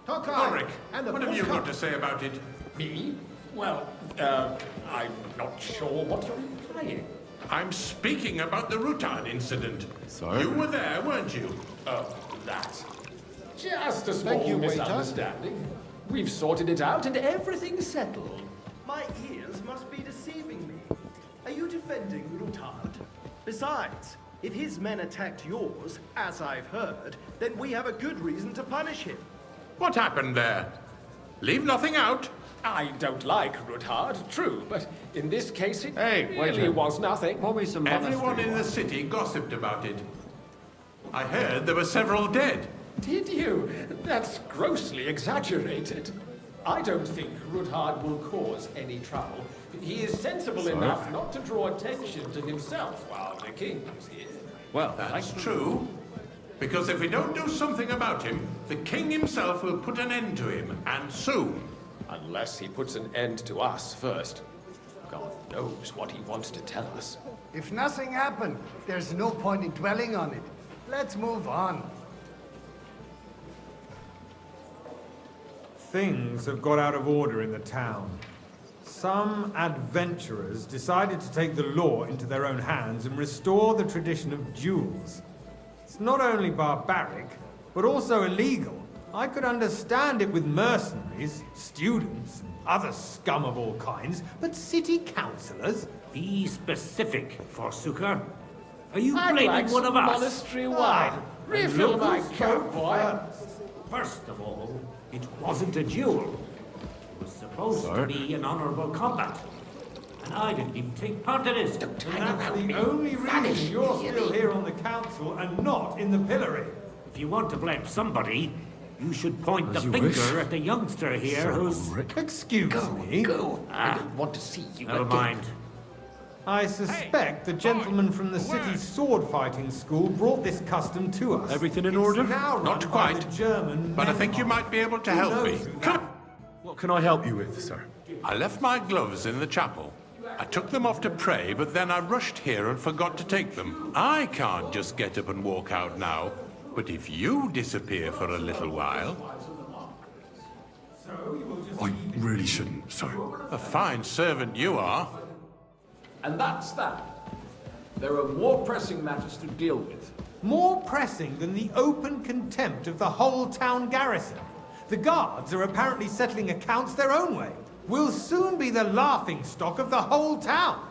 Ulrich, what have you got to say about it? Me? Well, I'm not sure what you're implying. I'm speaking about the Rutard incident. Sir? You were there, weren't you? Oh, that. Just a small Thank you, waiter. misunderstanding. We've sorted it out and everything's settled. My ears must be deceiving me. Are you defending Rutard? Besides, if his men attacked yours, as I've heard, then we have a good reason to punish him. What happened there? Leave nothing out. I don't like Rutard, true, but in this case it Hey, wait really a- was nothing. Pour me some Everyone monastery in the wine. city gossiped about it. I heard there were several dead. Did you? That's grossly exaggerated. I don't think Rutard will cause any trouble. He is sensible Sir? enough not to draw attention to himself while the king is here. Well, That's true. Because if we don't do something about him, the king himself will put an end to him, and soon. Unless he puts an end to us first. God knows what he wants to tell us. If nothing happened, there's no point in dwelling on it. Let's move on. Things have got out of order in the town. Some adventurers decided to take the law into their own hands and restore the tradition of duels. It's not only barbaric, but also illegal. I could understand it with mercenaries, students, and other scum of all kinds, but city councillors? Be specific, Forsooker. Are you I'd blaming like one some of us? monastery wine. Refill And my local cup, folk boy. First of all, it wasn't a duel. It was supposed to be an honorable combat. I didn't even take part in this. And that's the only reason you're still here on the council and not in the pillory. If you want to blame somebody, you should point As the you finger wish. at the youngster here Sir who's... Excuse me. I don't want to see you Never again. mind. I suspect the gentleman from the city's sword fighting school brought this custom to us. Everything in It's order? now run Not by quite. the German But I think you Empire. might be able to Who help me. knows who that- What can I help you with, sir? I left my gloves in the chapel. I took them off to pray, but then I rushed here and forgot to take them. I can't just get up and walk out now. But if you disappear for a little while... I really shouldn't, sir. A fine servant you are. And that's that. There are more pressing matters to deal with. More pressing than the open contempt of the whole town garrison. The guards are apparently settling accounts their own way. We'll soon be the laughing stock of the whole town.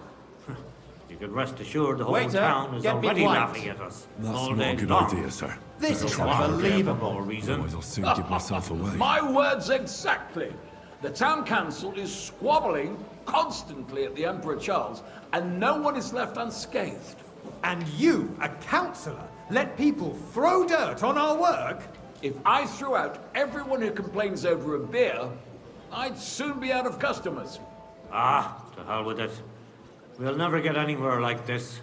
You can rest assured the whole Waiter, town is get me already white. laughing at us. That's all not day a good long. idea, sir. This Better is try and unbelievable. For more reason. Otherwise I'll soon give myself away. My words exactly. The town council is squabbling constantly at the Emperor Charles, and no one is left unscathed. And you, a councillor, let people throw dirt on our work? If I threw out everyone who complains over a beer, I'd soon be out of customers. Ah, to hell with it. We'll never get anywhere like this.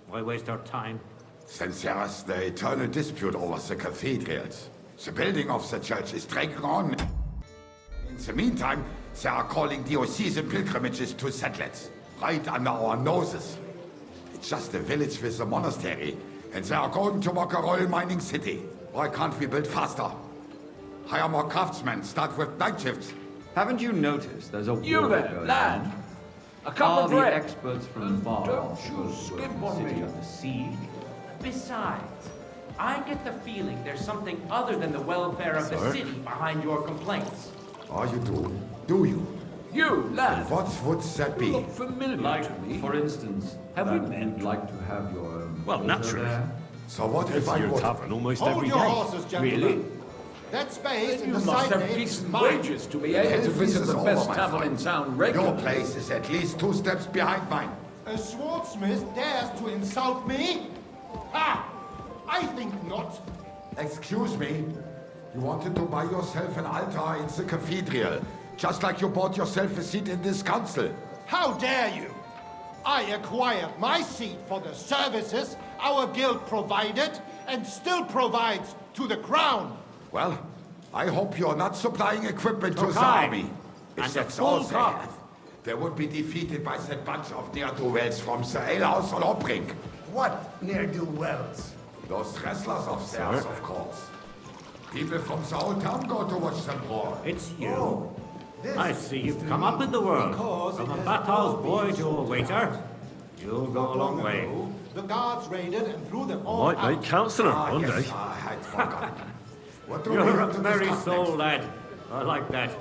Why waste our time? Since there's the eternal dispute over the cathedrals, the building of the church is dragging on. In the meantime, they are calling diocesan pilgrimages to settlers, right under our noses. It's just a village with a monastery, and they are going to make a royal mining city. Why can't we build faster? Hire more craftsmen, start with night shifts. Haven't you noticed there's a You war there, going lad. on? A cup Are of the bread. experts from far Don't off you going to skip put the on city me. under siege? Besides, I get the feeling there's something other than the welfare of the Sir? city behind your complaints. Oh, you do? Do you? You, lad. What would that be? Look familiar Like, to me. for instance, Have we that met? you'd like to have your own Well, altar naturally. there? So what if It's I your would? tavern almost Hold every your day. horses, gentlemen. Really? That space Then in you the must side have nave is decent mine. wages to be able to Hell, visit this the is best over, my tavern in friend. town Your regularly. place is at least 2 steps behind mine. A swordsmith dares to insult me? Ha! I think not. Excuse me? You wanted to buy yourself an altar in the cathedral, just like you bought yourself a seat in this council. How dare you? I acquired my seat for the services our guild provided and still provides to the crown. Well, I hope you're not supplying equipment to the Okay. army. If And that's a all full they cup. have, they would be defeated by that bunch of ne'er-do-wells from the alehouse on Obrink. What ne'er-do-wells? Those wrestlers of theirs, of course. People from the whole town go to watch them brawl. It's you. Oh, I see you've come up in the world. From a bathhouse boy to a waiter. You'll go a long way. The guards raided and threw them all Might make out. councillor Ah, one yes, day. I had forgotten. What do we You're have a to merry discuss soul, next? lad. I like that.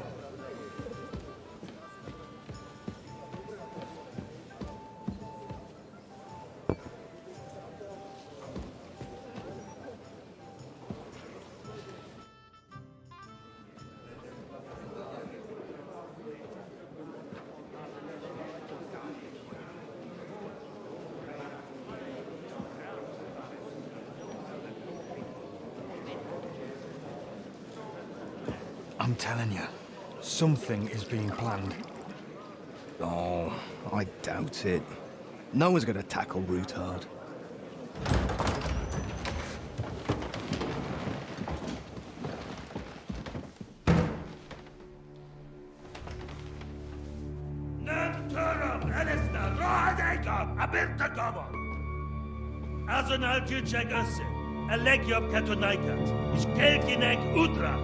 I'm telling you, something is being planned. Oh, I doubt it. No one's gonna tackle Rootard. Azonal Gyurcsák össze, a legjobb katonákat, és kelkinek útra!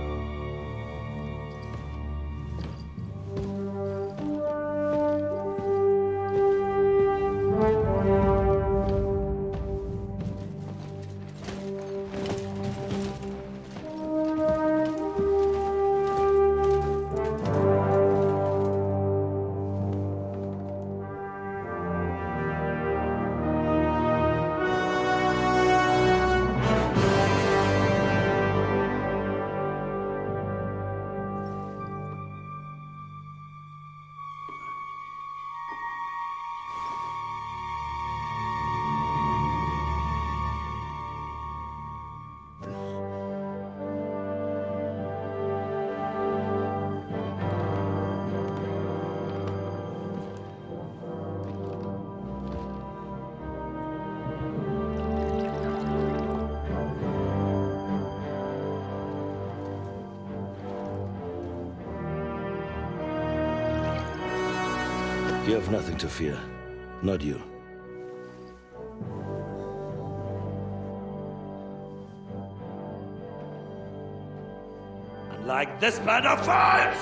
have nothing to fear. Not you. Like this band of fires!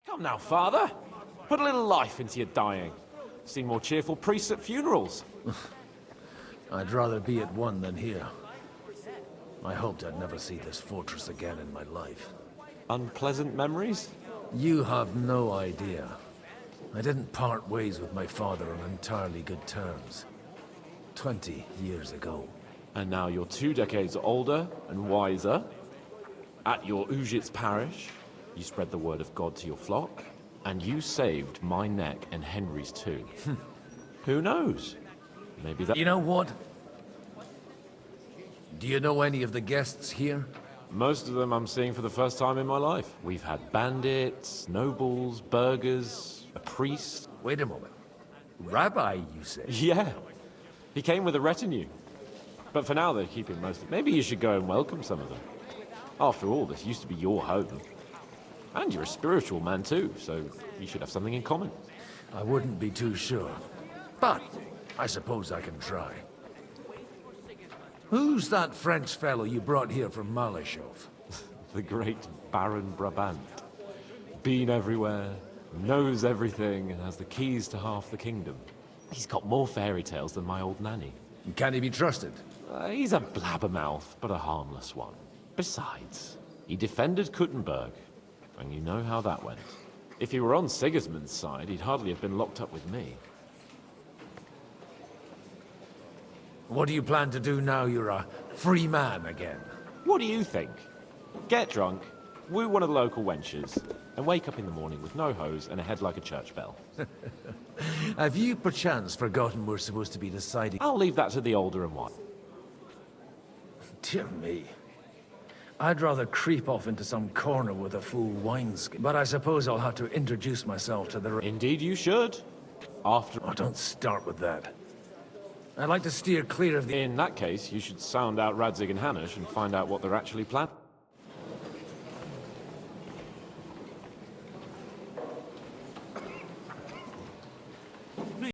Come now, Father. Put a little life into your dying. Seen more cheerful priests at funerals. I'd rather be at one than here. I hoped I'd never see this fortress again in my life. Unpleasant memories? You have no idea. I didn't part ways with my father on entirely good terms. 20 years ago. And now you're 2 decades older and wiser. At your Ujit's parish, you spread the word of God to your flock, and you saved my neck and Henry's too. Who knows? Maybe that... You know what? Do you know any of the guests here? Most of them I'm seeing for the first time in my life. We've had bandits, nobles, burghers, a priest. Wait a moment. Rabbi, you say? Yeah. He came with a retinue. But for now, they're keeping most of them. Maybe you should go and welcome some of them. After all, this used to be your home. And you're a spiritual man too, so you should have something in common. I wouldn't be too sure. But I suppose I can try. Who's that French fellow you brought here from Malashov? The great Baron Brabant. Been everywhere, knows everything, and has the keys to half the kingdom. He's got more fairy tales than my old nanny. Can he be trusted? He's a blabbermouth, but a harmless one. Besides, he defended Kuttenberg, and you know how that went. If he were on Sigismund's side, he'd hardly have been locked up with me. What do you plan to do now you're a free man again? What do you think? Get drunk, woo one of the local wenches, and wake up in the morning with no hose and a head like a church bell. Have you perchance forgotten we're supposed to be deciding? I'll leave that to the older and wise. Dear me. I'd rather creep off into some corner with a full wineskin. But I suppose I'll have to introduce myself to the... Indeed you should. After... Oh, don't start with that. I'd like to steer clear of the... In that case, you should sound out Radzig and Hanush and find out what they're actually planning.